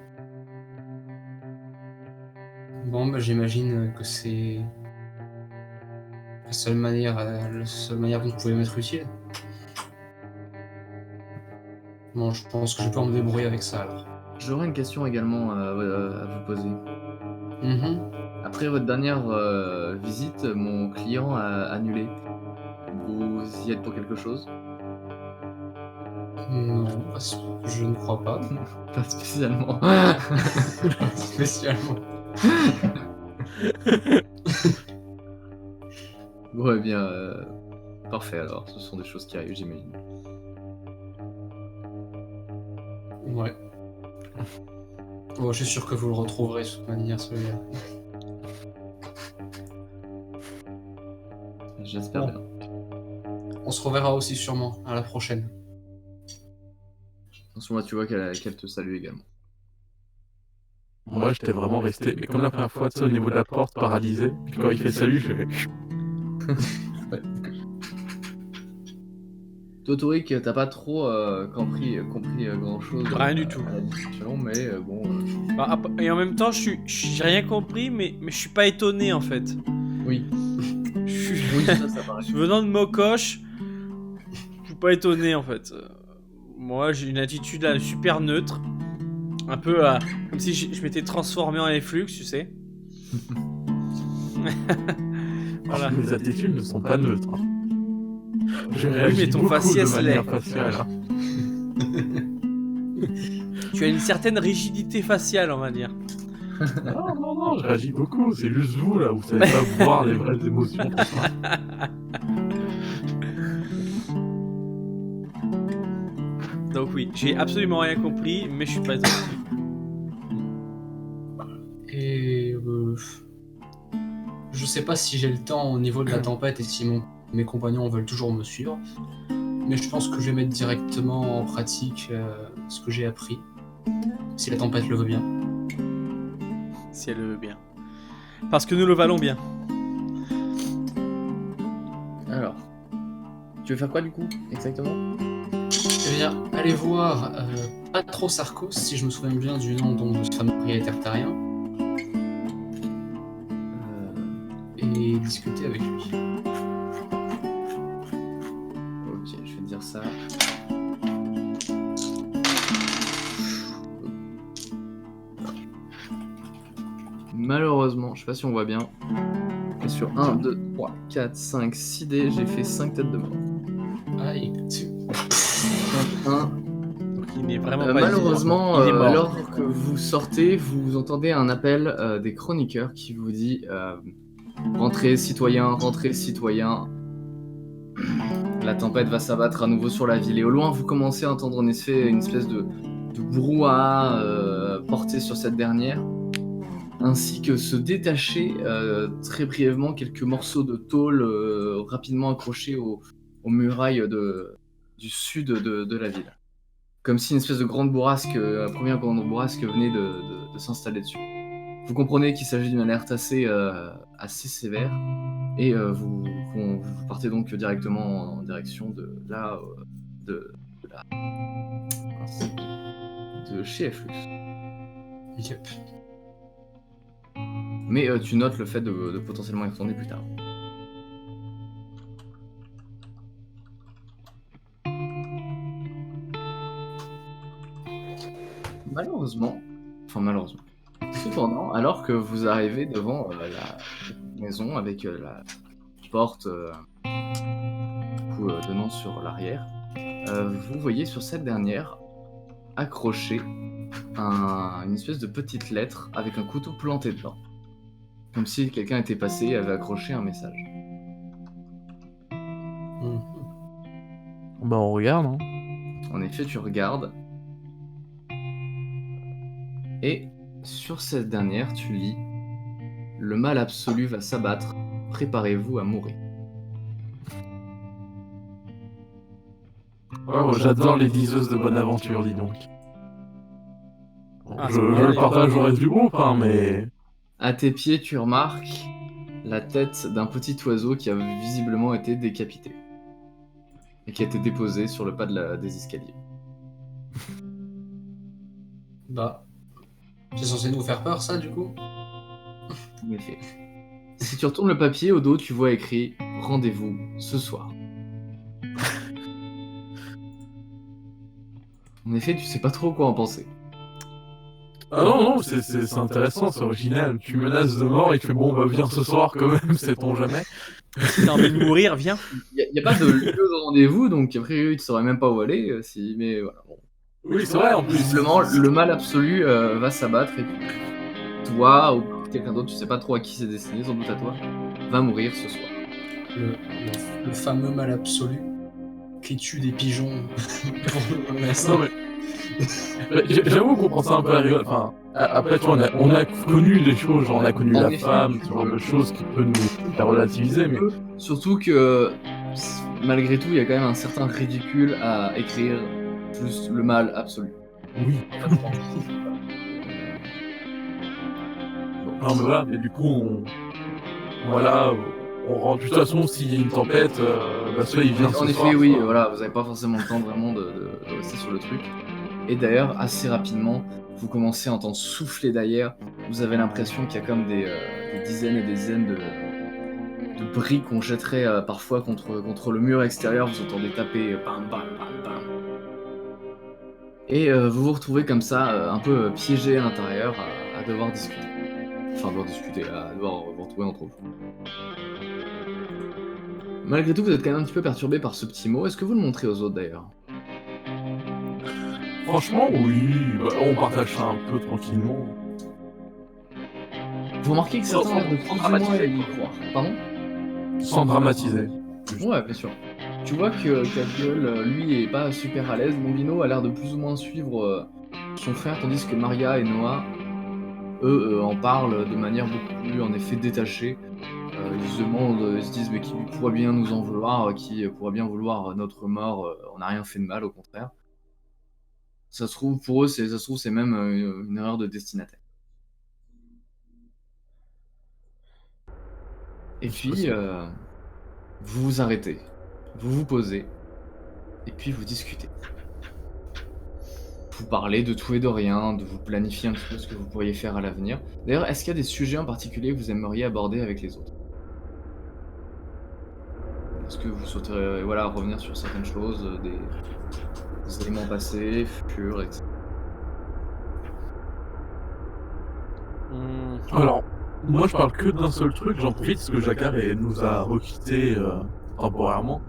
Bon, bah j'imagine que c'est la seule manière dont vous pouvez m'être utile. Bon, je pense que je peux me débrouiller avec ça alors. J'aurais une question également à vous poser. Mhm. Après votre dernière visite, mon client a annulé. Vous y êtes pour quelque chose? Non, je ne crois pas. Pas spécialement. Spécialement. Ouais, bien, parfait alors, ce sont des choses qui arrivent, j'imagine. Ouais. Bon, je suis sûr que vous le retrouverez de toute manière, celui-là. J'espère Bon. bien. On se reverra aussi sûrement. À la prochaine. En ce moment, tu vois qu'elle te salue également. Moi, j'étais vraiment resté, mais comme la première fois, tu sais, au niveau de la porte, paralysé. Puis quand il fait salut, je fais... Toi, Torik, t'as pas trop compris grand-chose Rien du tout. à la discussion, mais bon... Bah, et en même temps, j'ai rien compris, mais je suis pas étonné en fait. Oui. Je suis... Oui, ça paraît. Venant de Mokosh, je suis pas étonné en fait. Moi, j'ai une attitude là, super neutre. Un peu comme si je m'étais transformé en efflux, tu sais. Voilà. Mes attitudes ne sont pas neutres. Hein. Je Oui, réagis mais ton beaucoup faciès de manière l'est. faciale. Hein. Tu as une certaine rigidité faciale, on va dire. Non, je réagis beaucoup. C'est juste vous, là, vous savez pas voir les vraies émotions. Tout ça. Donc oui, j'ai absolument rien compris, mais je suis pas étonné. Et je sais pas si j'ai le temps au niveau de la tempête et si mes compagnons veulent toujours me suivre, mais je pense que je vais mettre directement en pratique ce que j'ai appris, si la tempête le veut bien. Si elle le veut bien. Parce que nous le valons bien. Alors, tu veux faire quoi du coup, exactement? Eh bien, allez voir Patrosarchos, si je me souviens bien du nom de ce fameux propriétaire terrien, et discuter avec lui. Ok, je vais te dire ça. Malheureusement, je sais pas si on voit bien, mais sur 1, 2, 3, 4, 5, 6 dés, j'ai fait 5 têtes de mort. Aïe, 1. Donc il n'est vraiment pas Malheureusement, il est mort. alors que vous sortez, vous entendez un appel des chroniqueurs qui vous dit rentrez citoyens, la tempête va s'abattre à nouveau sur la ville. Et au loin, vous commencez à entendre en effet une espèce de brouhaha porté sur cette dernière, ainsi que se détacher très brièvement quelques morceaux de tôle rapidement accrochés aux murailles du sud de la ville. comme si une espèce de grande bourrasque, première grande bourrasque venait de s'installer dessus. Vous comprenez qu'il s'agit d'une alerte assez sévère, et vous partez donc directement en direction de là, de chez Flux. Yep. Mais tu notes le fait de potentiellement y retourner plus tard. Malheureusement, cependant, alors que vous arrivez devant la maison avec la porte donnant sur l'arrière, vous voyez sur cette dernière accrochée une espèce de petite lettre avec un couteau planté dedans. Comme si quelqu'un était passé et avait accroché un message. Bah on regarde, hein. En effet, tu regardes. Et sur cette dernière, tu lis « Le mal absolu va s'abattre, préparez-vous à mourir. » Oh, j'adore les liseuses de bonne aventure, dis donc. Ah, Je c'est le bien. partage au reste du groupe, hein, mais... À tes pieds, tu remarques la tête d'un petit oiseau qui a visiblement été décapité. Et qui a été déposé sur le pas des escaliers. Bah, c'est censé nous faire peur, ça, du coup? En effet. Si tu retournes le papier, au dos, tu vois écrit « Rendez-vous ce soir ». En effet, tu sais pas trop quoi en penser. Ah non, c'est intéressant, c'est original. Tu menaces de mort et tu fais bon, bah viens ce soir quand même, sait-on jamais. Si t'as envie de mourir, viens. Il n'y a pas de lieu de rendez-vous, donc a priori, tu saurais même pas où aller. Mais voilà. Bon. Oui, c'est vrai, en plus. Visiblement, le mal absolu va s'abattre et puis toi ou quelqu'un d'autre, tu sais pas trop à qui c'est destiné, sans doute à toi, va mourir ce soir. Le fameux mal absolu qui tue des pigeons pour le reste. Non, mais... J'avoue qu'on prend ça un peu à rigole. Enfin, après, tu vois, on a connu des choses, genre on a connu En la effet. femme, ce genre de choses qui peut nous la relativiser, mais... Surtout que, malgré tout, il y a quand même un certain ridicule à écrire juste le mal absolu. Oui. Non, mais voilà, mais du coup, on rentre. De toute façon, s'il y a une tempête, bah celui il vient ce En soir. effet, oui, quoi. voilà, vous n'avez pas forcément le temps vraiment de rester sur le truc. Et d'ailleurs, assez rapidement, vous commencez à entendre souffler derrière. Vous avez l'impression qu'il y a comme des dizaines et des dizaines de briques qu'on jetterait parfois contre le mur extérieur. Vous entendez taper bam, bam, bam, bam. Et vous vous retrouvez comme ça, un peu piégé à l'intérieur, à devoir discuter. Enfin, à devoir vous retrouver entre vous. Malgré tout, vous êtes quand même un petit peu perturbé par ce petit mot. Est-ce que vous le montrez aux autres d'ailleurs? Franchement, oui, bah, on partage ça un peu tranquillement. Vous remarquez que certains ont l'air de plus ou moins y croire. Pardon? Sans dramatiser. Ouais, bien sûr. Tu vois que Caviol, lui, est pas super à l'aise. Bombino a l'air de plus ou moins suivre son frère, tandis que Maria et Noah, eux, en parlent de manière beaucoup plus, en effet, détachée. Ils se demandent, ils se disent, mais qui pourrait bien nous en vouloir, qui pourrait bien vouloir notre mort, on n'a rien fait de mal, au contraire. Ça se trouve, pour eux, c'est même une erreur de destinataire. Et puis, vous vous arrêtez, vous vous posez, et puis vous discutez. Vous parlez de tout et de rien, de vous planifier un petit peu ce que vous pourriez faire à l'avenir. D'ailleurs, est-ce qu'il y a des sujets en particulier que vous aimeriez aborder avec les autres? Est-ce que vous souhaiteriez revenir sur certaines choses, des éléments passés, futurs, etc. Alors, moi je parle que d'un seul truc, j'en profite parce que Jacquard nous a requittés temporairement.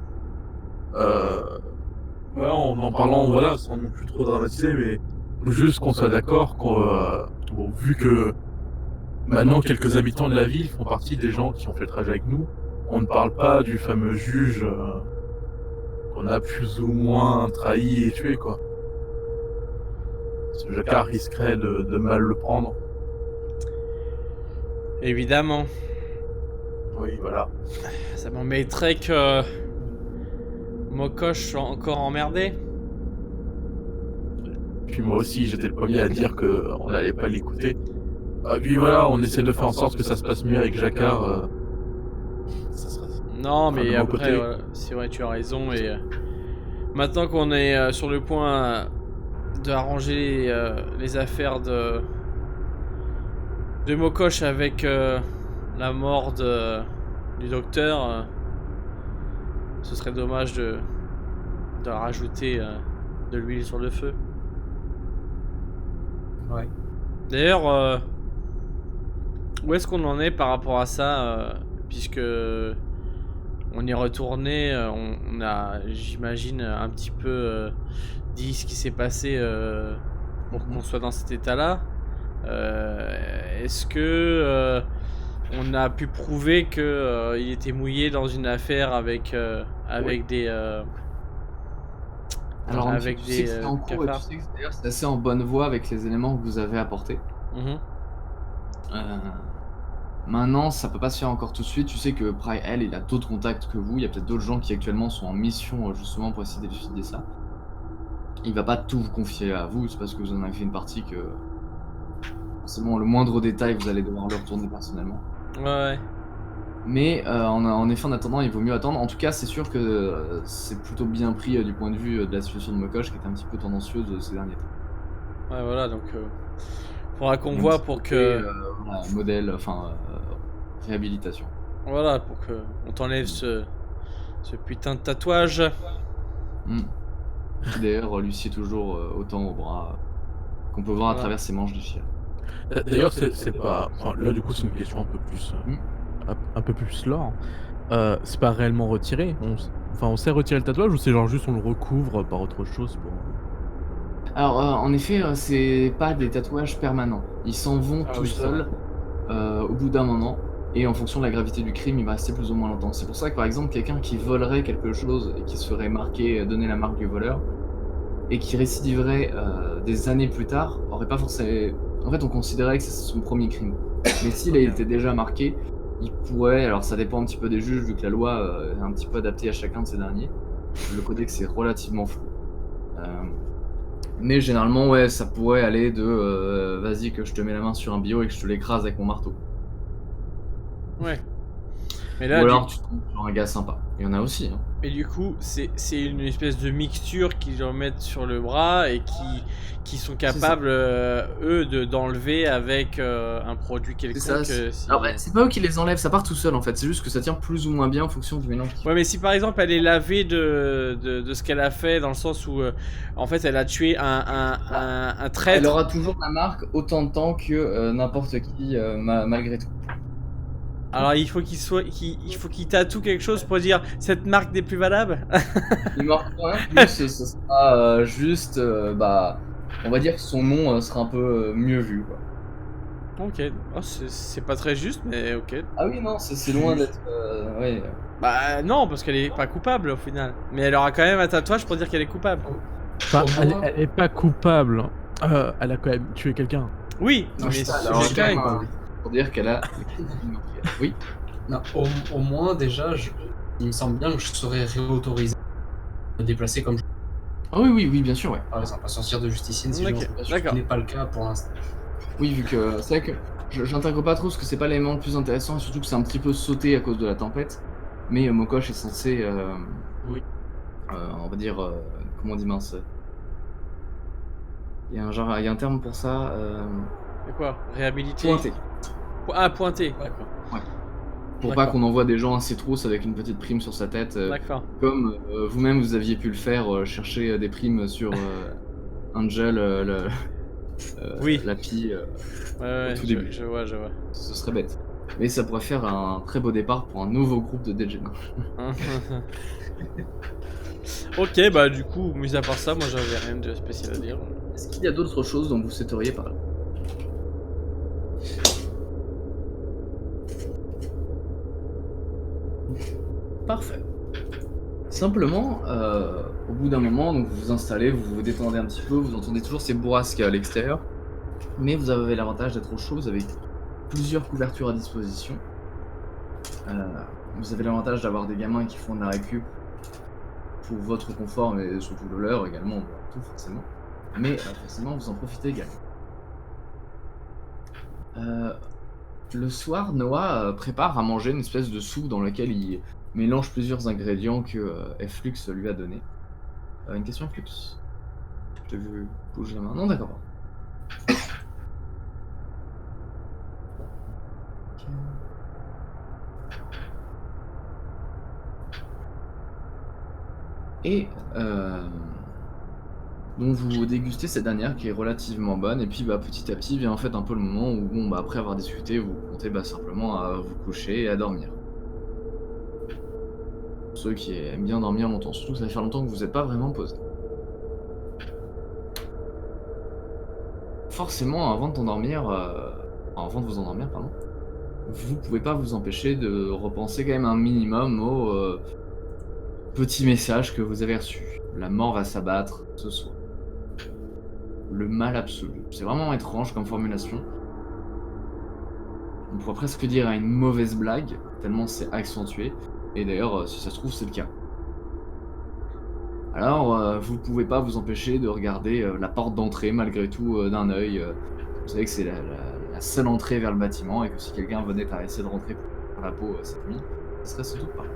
Voilà, en parlant, voilà, sans non plus trop dramatiser, mais juste qu'on soit d'accord bon, vu que maintenant quelques habitants de la ville font partie des gens qui ont fait le trajet avec nous, on ne parle pas du fameux juge qu'on a plus ou moins trahi et tué, quoi. Ce Jacquard risquerait de mal le prendre. Évidemment. Oui, voilà. Ça m'embêterait que Mokosh soit encore emmerdé. puis moi aussi, j'étais le premier à dire qu'on n'allait pas l'écouter. Et puis voilà, on essaie de faire en sorte que ça se passe mieux avec Jacquard. Ça sera... Non, Enfin, mais de mon après, côté. voilà, c'est vrai, tu as raison. Et maintenant qu'on est sur le point d'arranger les affaires de Mokosh avec la mort du docteur, ce serait dommage de rajouter de l'huile sur le feu. Ouais. D'ailleurs, où est-ce qu'on en est par rapport à ça, puisque on est retourné, on a, j'imagine, un petit peu dit ce qui s'est passé pour qu'on soit dans cet état-là. Est-ce que on a pu prouver que il était mouillé dans une affaire avec des Alors, avec tu sais que c'est en cours et tu cafards. sais que d'ailleurs c'est assez en bonne voie avec les éléments que vous avez apportés. Mhm. Maintenant, ça peut pas se faire encore tout de suite. Tu sais que Pry, elle, il a d'autres contacts que vous. Il y a peut-être d'autres gens qui actuellement sont en mission justement pour essayer d'élucider ça. Il va pas tout vous confier à vous, c'est parce que vous en avez fait une partie que forcément le moindre détail vous allez devoir le retourner personnellement. Ouais. Mais en effet, en attendant, il vaut mieux attendre. En tout cas, c'est sûr que c'est plutôt bien pris du point de vue de la situation de Mokosh qui était un petit peu tendancieuse ces derniers temps. Ouais, voilà, donc faudra qu'on Donc, voit c'est pour côté, que voilà, modèle, enfin réhabilitation. voilà, pour que on t'enlève ce putain de tatouage. Qui d'ailleurs lui sied toujours autant au bras qu'on peut voir à Voilà. travers ses manches déchirées. D'ailleurs, c'est pas... Enfin, là, du coup, c'est une question un peu plus... Un peu plus lore. C'est pas réellement retiré. On sait retirer le tatouage ou c'est genre juste on le recouvre par autre chose pour... Alors en effet, c'est pas des tatouages permanents. Ils s'en vont tout oui, c'est seuls au bout d'un moment. Et en fonction de la gravité du crime, il va rester plus ou moins longtemps. C'est pour ça que par exemple, quelqu'un qui volerait quelque chose et qui se ferait marquer, donner la marque du voleur, et qui récidiverait des années plus tard, aurait pas forcément... En fait, on considérait que c'est son premier crime. Mais s'il a été déjà marqué, il pourrait... Alors ça dépend un petit peu des juges, vu que la loi est un petit peu adaptée à chacun de ces derniers. Le codex est relativement flou. Mais généralement, ouais, ça pourrait aller de vas-y que je te mets la main sur un bio et que je te l'écrase avec mon marteau. Ouais. Mais Ou là, alors tu tombes sur un gars sympa. Il y en a aussi. Hein. et du coup, c'est une espèce de mixture qu'ils en mettent sur le bras et qui sont capables, eux, d'enlever avec un produit C'est quelconque. ça. Si- Alors, c'est pas eux qui les enlèvent, ça part tout seul en fait. C'est juste que ça tient plus ou moins bien en fonction du mélange. Ouais, mais si par exemple elle est lavée de ce qu'elle a fait, dans le sens où en fait elle a tué un Elle traître. aura toujours la marque autant de temps que n'importe qui, malgré tout. Alors il faut il faut qu'il tatoue quelque chose pour dire cette marque n'est plus valable. Il marque rien plus, ce sera juste, bah, on va dire que son nom sera un peu mieux vu. Quoi. Ok, oh, c'est pas très juste, mais ok. Ah oui, non, c'est loin d'être. Ouais. Bah non, parce qu'elle est pas coupable au final. Mais elle aura quand même un tatouage pour dire qu'elle est coupable. Enfin, Au moins- elle est pas coupable. Elle a quand même tué quelqu'un. Oui, Non, mais je sais pas, ce alors, mec-là, quand même, pour dire qu'elle a. Oui. Non, au moins, déjà, il me semble bien que je serais réautorisé à me déplacer comme je Ah oui, bien sûr, ouais. par exemple, à sortir de justicienne si Ok, je ce d'accord. qui n'est pas le cas pour l'instant. Oui, vu que c'est vrai que j'intègre pas trop parce que c'est pas l'élément le plus intéressant, surtout que c'est un petit peu sauté à cause de la tempête. Mais Mokosh est censé, Oui. on va dire, comment on dit mince. Il y a un terme pour ça, C'est quoi? Réhabilité? pointé. Ah, pointé, d'accord. Pour pas D'accord. qu'on envoie des gens à ses trousses avec une petite prime sur sa tête, D'accord. comme vous-même vous aviez pu le faire, chercher des primes sur Angel, Oui. la pie, Ouais, tout début. je vois. ce serait bête. Mais ça pourrait faire un très beau départ pour un nouveau groupe de Degen. Ok, bah du coup, mis à part ça, moi j'avais rien de spécial à dire. Est-ce qu'il y a d'autres choses dont vous souhaiteriez parler? Parfait. Simplement, au bout d'un moment, donc vous vous installez, vous vous détendez un petit peu, vous entendez toujours ces bourrasques à l'extérieur, mais vous avez l'avantage d'être au chaud, vous avez plusieurs couvertures à disposition. Vous avez l'avantage d'avoir des gamins qui font de la récup pour votre confort, mais surtout le leur également, tout forcément. mais forcément vous en profitez également. Le soir, Noah prépare à manger une espèce de soupe dans laquelle il mélange plusieurs ingrédients que Flux lui a donné. Une question Flux. Je t'ai vu bouger la main. Non, d'accord. Ok. Et donc vous dégustez cette dernière qui est relativement bonne, et puis petit à petit vient en fait un peu le moment où après avoir discuté, vous comptez simplement à vous coucher et à dormir. Ceux qui aiment bien dormir longtemps, surtout que ça fait longtemps que vous n'êtes pas vraiment posé. Forcément, avant de vous endormir, pardon, vous pouvez pas vous empêcher de repenser quand même un minimum au petit message que vous avez reçu. La mort va s'abattre ce soir. Le mal absolu. C'est vraiment étrange comme formulation. On pourrait presque dire à une mauvaise blague, tellement c'est accentué. Et d'ailleurs, si ça se trouve, c'est le cas. Alors, vous pouvez pas vous empêcher de regarder la porte d'entrée, malgré tout, d'un œil. Vous savez que c'est la seule entrée vers le bâtiment, et que si quelqu'un venait à essayer de rentrer par la peau cette nuit, ce serait sans doute pas là.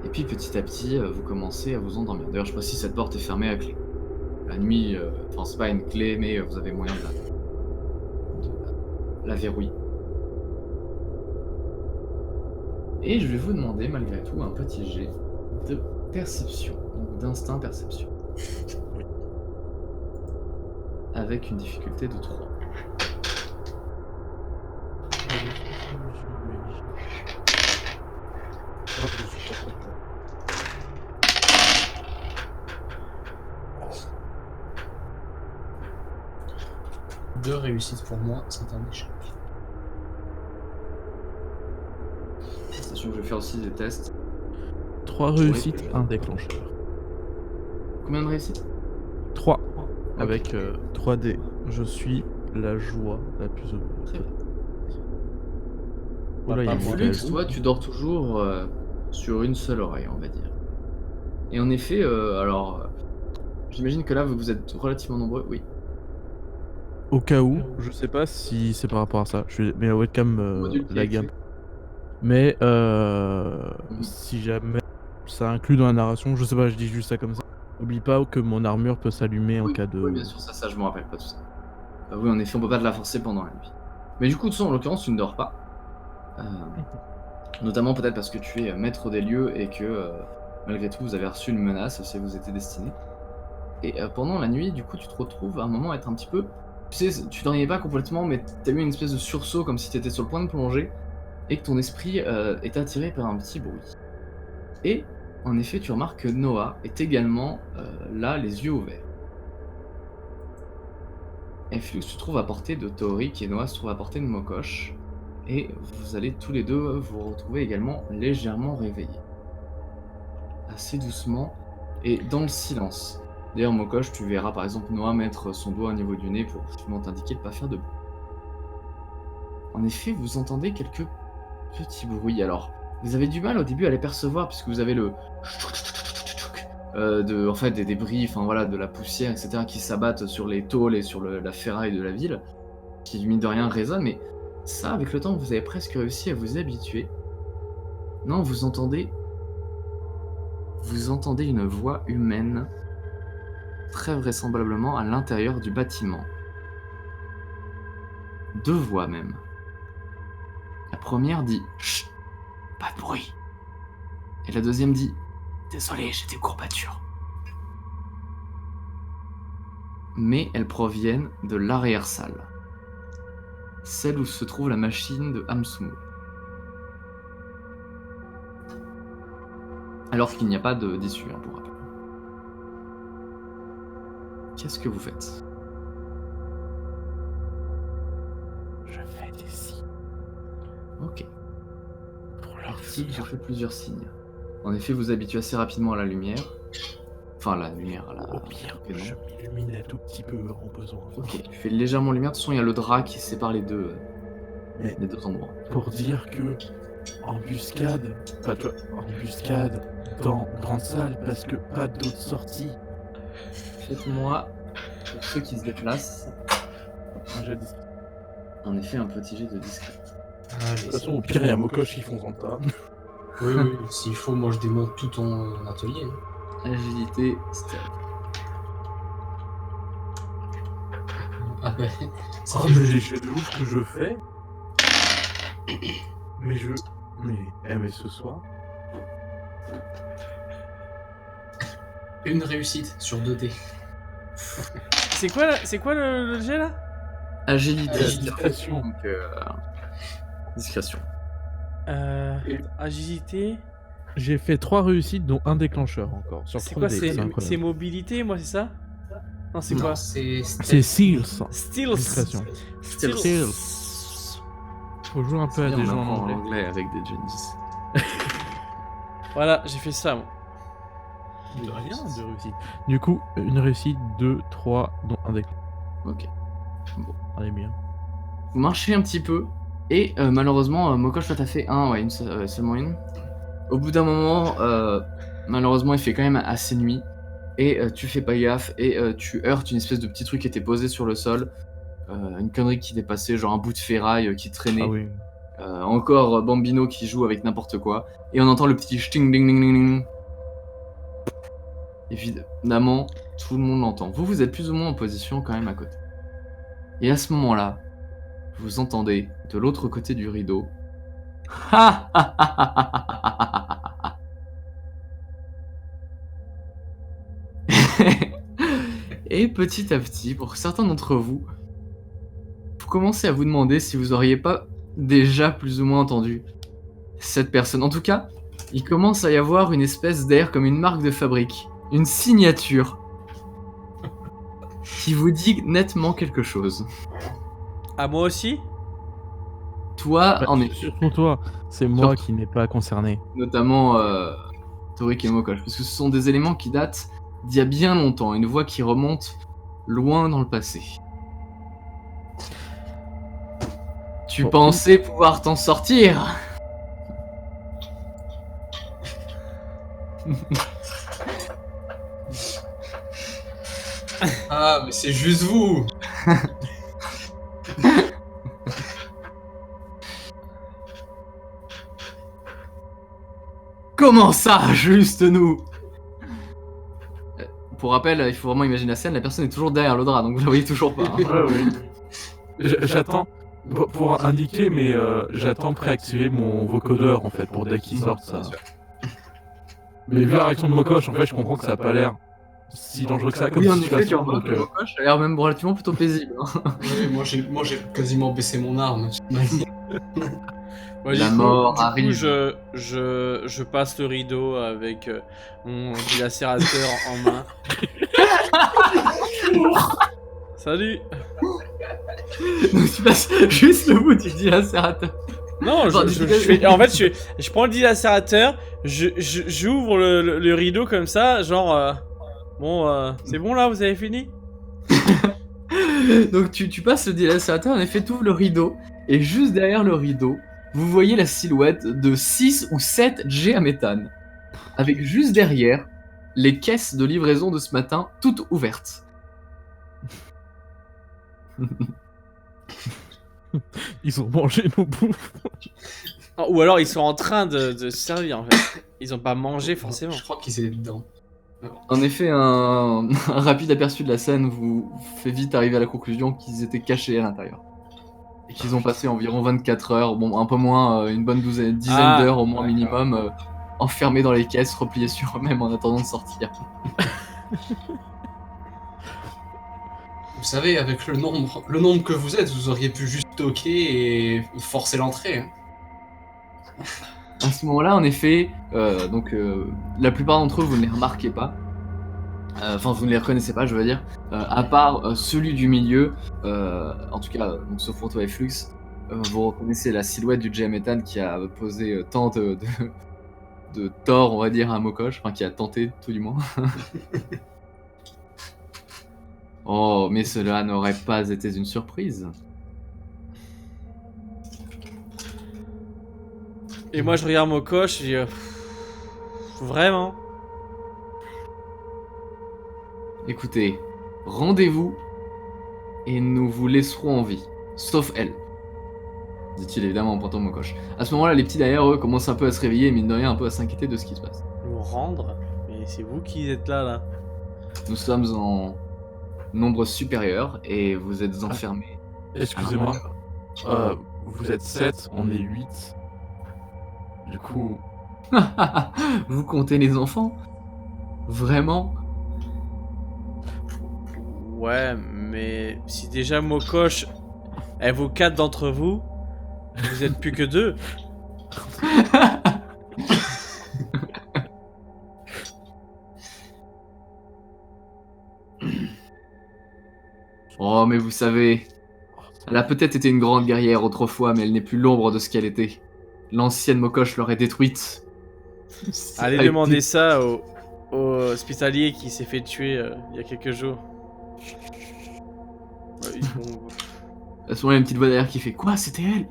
Et puis petit à petit, vous commencez à vous endormir. D'ailleurs, je précise, cette porte est fermée à clé. La nuit, enfin c'est pas une clé, mais vous avez moyen de la verrouiller. Et je vais vous demander malgré tout un petit jet de perception, donc d'instinct perception. Oui. Avec une difficulté de 3. Deux réussites pour moi, c'est un échec. Sachant que je vais faire aussi des tests. 3 réussites, un déclencheur. Combien de réussites? 3. Ok. Avec 3D. Je suis la joie la plus... Très bien. Oula, il y a Pas une moi. Flux, gaz. toi, tu dors toujours sur une seule oreille, on va dire. Et en effet, j'imagine que là, vous êtes relativement nombreux, oui. Au cas où, je sais pas si c'est par rapport à ça. Mais la webcam Module qui est lag un activé. peu. Mais Mhm. si jamais ça inclut dans la narration, je sais pas, je dis juste ça comme ça. N'oublie pas que mon armure peut s'allumer en Oui, cas de... oui, bien sûr, ça je me rappelle pas tout ça. Oui, en effet, on peut pas te la forcer pendant la nuit. Mais du coup, en l'occurrence, tu ne dors pas. Notamment peut-être parce que tu es maître des lieux et que malgré tout, vous avez reçu une menace, si vous était destiné. Et pendant la nuit, du coup, tu te retrouves à un moment à être un petit peu... Tu sais, tu dormais pas complètement, mais t'as eu une espèce de sursaut comme si t'étais sur le point de plonger et que ton esprit est attiré par un petit bruit. Et en effet, tu remarques que Noah est également là, les yeux ouverts. Et Flux se trouve à portée de Torik et Noah se trouve à portée de Mokosh. Et vous allez tous les deux vous retrouver également légèrement réveillés. Assez doucement et dans le silence. D'ailleurs, Mokosh, tu verras par exemple Noah mettre son doigt au niveau du nez pour justement t'indiquer de ne pas faire de bruit. En effet, vous entendez quelques petits bruits. Alors, vous avez du mal au début à les percevoir puisque vous avez le... en fait, des débris, enfin voilà, de la poussière, etc. qui s'abattent sur les tôles et sur la ferraille de la ville, qui mine de rien résonne, mais ça, avec le temps, vous avez presque réussi à vous habituer. Non, vous entendez une voix humaine, très vraisemblablement à l'intérieur du bâtiment. 2 voix même. La première dit « Chut, pas de bruit ». Et la deuxième dit « Désolé, j'ai des courbatures ». Mais elles proviennent de l'arrière-salle. Celle où se trouve la machine de Hamsumu. Alors qu'il n'y a pas d'issue, pour rappel. Qu'est-ce que vous faites? Je fais des signes. Ok. Pour leur Si, je dire. fais plusieurs signes. En effet, vous habituez assez rapidement à la lumière. Enfin, la lumière, à la... Au pire, Ok, non. je m'illumine un tout petit peu en besoin. Ok, tu fais légèrement lumière. De toute façon, il y a le drap qui sépare les deux Mais endroits. pour dire que embuscade, pas toi, embuscade dans grande salle parce que pas d'autre sortie. faites-moi, pour ceux qui se déplacent, en effet un petit jet de discret. De toute façon, au pire, il y a Mokosh qui font son tas. Oui, s'il faut, moi je démonte tout ton atelier. Agilité, stealth. Ah ben, ça Oh, fait mais les jeux de ouf que je fais. Mais ce soir. une réussite sur 2 dés. C'est quoi le jet là? Agilité, Discrétion. donc discrétion. Agilité. J'ai fait 3 réussites, dont un déclencheur encore. Sur C'est 3 quoi? dés, C'est incroyable. mobilité, moi, c'est ça? Non, c'est Non, quoi? c'est C'est Seals. Stealth. Discrétion. Stealth. Faut jouer un peu à Bien, des on gens apprend en anglais. l'anglais avec des Johnnies. Voilà, j'ai fait ça, moi. De rien, 2 réussites. Du coup, une réussite, 2, 3, dont un déclencheur. Ok. Allez bien. Vous marchez un petit peu, et malheureusement, Mokosh, toi t'as fait seulement une. Au bout d'un moment, malheureusement, il fait quand même assez nuit, et tu fais pas gaffe, et tu heurtes une espèce de petit truc qui était posé sur le sol, une connerie qui dépassait, genre un bout de ferraille qui traînait. Ah oui. Encore Bambino qui joue avec n'importe quoi, et on entend le petit ch'ting ding ding ding ding. Évidemment, tout le monde l'entend. Vous êtes plus ou moins en position quand même à côté. Et à ce moment-là, vous entendez de l'autre côté du rideau. Et petit à petit, pour certains d'entre vous, vous commencez à vous demander si vous auriez pas déjà plus ou moins entendu cette personne. En tout cas, il commence à y avoir une espèce d'air comme une marque de fabrique, une signature qui vous dit nettement quelque chose. Ah, moi aussi? Toi, en effet, Surtout toi, c'est moi qui n'ai pas concerné. notamment Torik et Mokosh, parce que ce sont des éléments qui datent d'il y a bien longtemps, une voix qui remonte loin dans le passé. Tu Bon. pensais pouvoir t'en sortir? Ah, mais c'est juste vous. Comment ça, juste nous? Pour rappel, il faut vraiment imaginer la scène, la personne est toujours derrière le drap, donc vous la voyez toujours pas. Hein. Ouais, oui. J'attends pour indiquer, mais j'attends préactiver mon vocodeur en fait pour dès qu'il sorte ça. Mais vu la réaction de Mokosh, en fait, je comprends que ça a pas l'air si dangereux que ça comme Oui, en effet, tu situation. remarques Donc, que Mokosh a l'air même relativement plutôt paisible. Hein. Oui, moi j'ai quasiment baissé mon arme. Moi, La du coup- mort du coup, arrive. je passe le rideau avec mon dilacérateur en main. Salut. Donc tu passes juste le bout du dilacérateur. Non, en fait, je prends le dilacérateur, j'ouvre le rideau comme ça, genre... c'est bon là, vous avez fini? Donc tu passes le dilacérateur, en effet, tu ouvres le rideau, et juste derrière le rideau, vous voyez la silhouette de 6 ou 7 jets à méthane, avec juste derrière les caisses de livraison de ce matin, toutes ouvertes. Ils ont mangé nos bouffes. Ou alors ils sont en train de se servir en fait. Ils ont pas mangé forcément. Je crois qu'ils étaient dedans. En effet, un rapide aperçu de la scène vous fait vite arriver à la conclusion qu'ils étaient cachés à l'intérieur. Et qu'ils ont passé environ 24 heures, bon un peu moins, une bonne dizaine d'heures au moins d'accord. minimum, enfermés dans les caisses, repliés sur eux-mêmes en attendant de sortir. Vous savez, avec le nombre que vous êtes, vous auriez pu juste toquer et forcer l'entrée. Hein. À ce moment-là, en effet, la plupart d'entre eux, vous ne les remarquez pas. Enfin, vous ne les reconnaissez pas, je veux dire. À part celui du milieu, en tout cas, donc, sauf pour toi et Flux, vous reconnaissez la silhouette du jet méthane qui a posé tant de tort, on va dire, à Mokosh. Enfin, qui a tenté, tout du moins. Oh, mais cela n'aurait pas été une surprise. Et moi je regarde Mokosh, je dis vraiment? Écoutez, rendez-vous et nous vous laisserons en vie. Sauf elle. Dit-il évidemment en pointant Mokosh. À ce moment-là, les petits derrière eux commencent un peu à se réveiller et mine de rien un peu à s'inquiéter de ce qui se passe. Vous rendre? Mais c'est vous qui êtes là. Nous sommes en nombre supérieur et vous êtes enfermés. Excusez-moi. Vous êtes 7, on est 8. Du coup, Vous comptez les enfants? Vraiment? Ouais, mais si déjà Mokosh, elle vaut 4 d'entre vous, vous êtes plus que 2. Oh, mais vous savez, elle a peut-être été une grande guerrière autrefois, mais elle n'est plus l'ombre de ce qu'elle était. L'ancienne Mokosh l'aurait détruite. Allez demander ça au hospitalier qui s'est fait tuer il y a quelques jours. Ouais, ils vont- À ce moment-là, il y a une petite voix derrière qui fait quoi? C'était elle?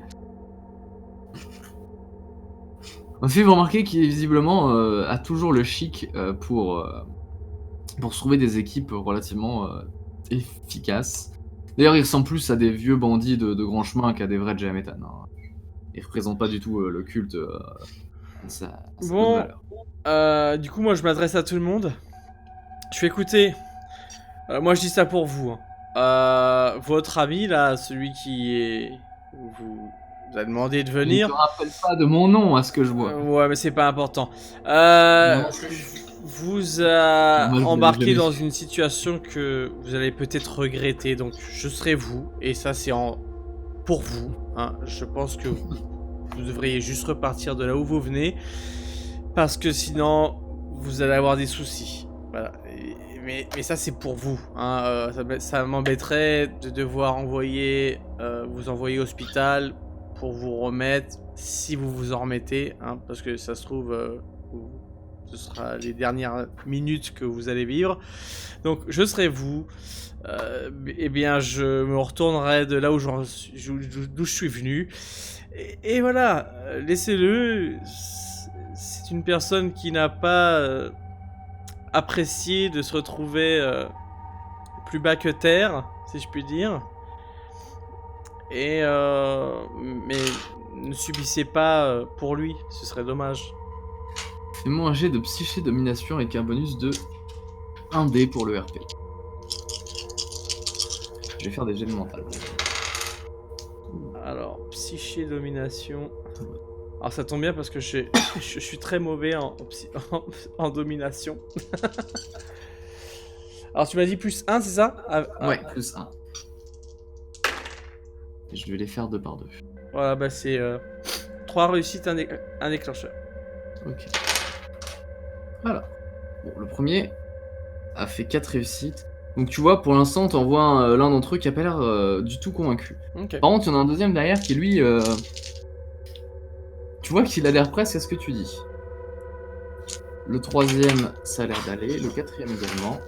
En fait, vous remarquez qu'il visiblement a toujours le chic pour se trouver des équipes relativement efficaces. D'ailleurs, il ressemble plus à des vieux bandits de grand chemin qu'à des vrais Jametan. Hein. Il représente pas du tout le culte à sa bonne Bon, valeur. du coup, moi je m'adresse à tout le monde. Je fais écouter. Moi je dis ça pour vous. Hein. Votre ami là, celui qui vous a demandé de Il ne venir. te rappelle pas de mon nom, à ce que je vois. Ouais, mais c'est pas important. Non plus. Vous a Moi, je l'ai embarqué jamais dans su. une situation que vous allez peut-être regretter. Donc, je serai vous. Et ça, c'est pour vous. Hein. Je pense que vous devriez juste repartir de là où vous venez. Parce que sinon, vous allez avoir des soucis. Voilà. Mais ça, c'est pour vous. Hein. Ça m'embêterait de devoir vous envoyer au hospital pour vous remettre, si vous vous en remettez. Hein, parce que ça se trouve... ce sera les dernières minutes que vous allez vivre. Donc, je serai vous. Eh bien, je me retournerai de là d'où je suis venu. Et voilà, laissez-le. C'est une personne qui n'a pas apprécié de se retrouver plus bas que terre, si je puis dire. Mais ne subissez pas pour lui, ce serait dommage. Fais-moi un jet de psyché domination avec un bonus de 1D pour le RP. Je vais faire des jets de mental. Alors, psyché domination. Alors ça tombe bien parce que je suis très mauvais en domination. Alors tu m'as dit plus 1, c'est ça? Ouais, plus 1. Et je vais les faire 2 par 2. Voilà, bah c'est 3 réussites, un déclencheur. Ok. Voilà. Bon, le premier a fait 4 réussites. Donc tu vois, pour l'instant, t'en vois l'un d'entre eux qui a pas l'air du tout convaincu. Ok. Par contre, il y en a un deuxième derrière qui, lui... Tu vois qu'il a l'air presque à ce que tu dis. Le troisième, ça a l'air d'aller. Le quatrième également.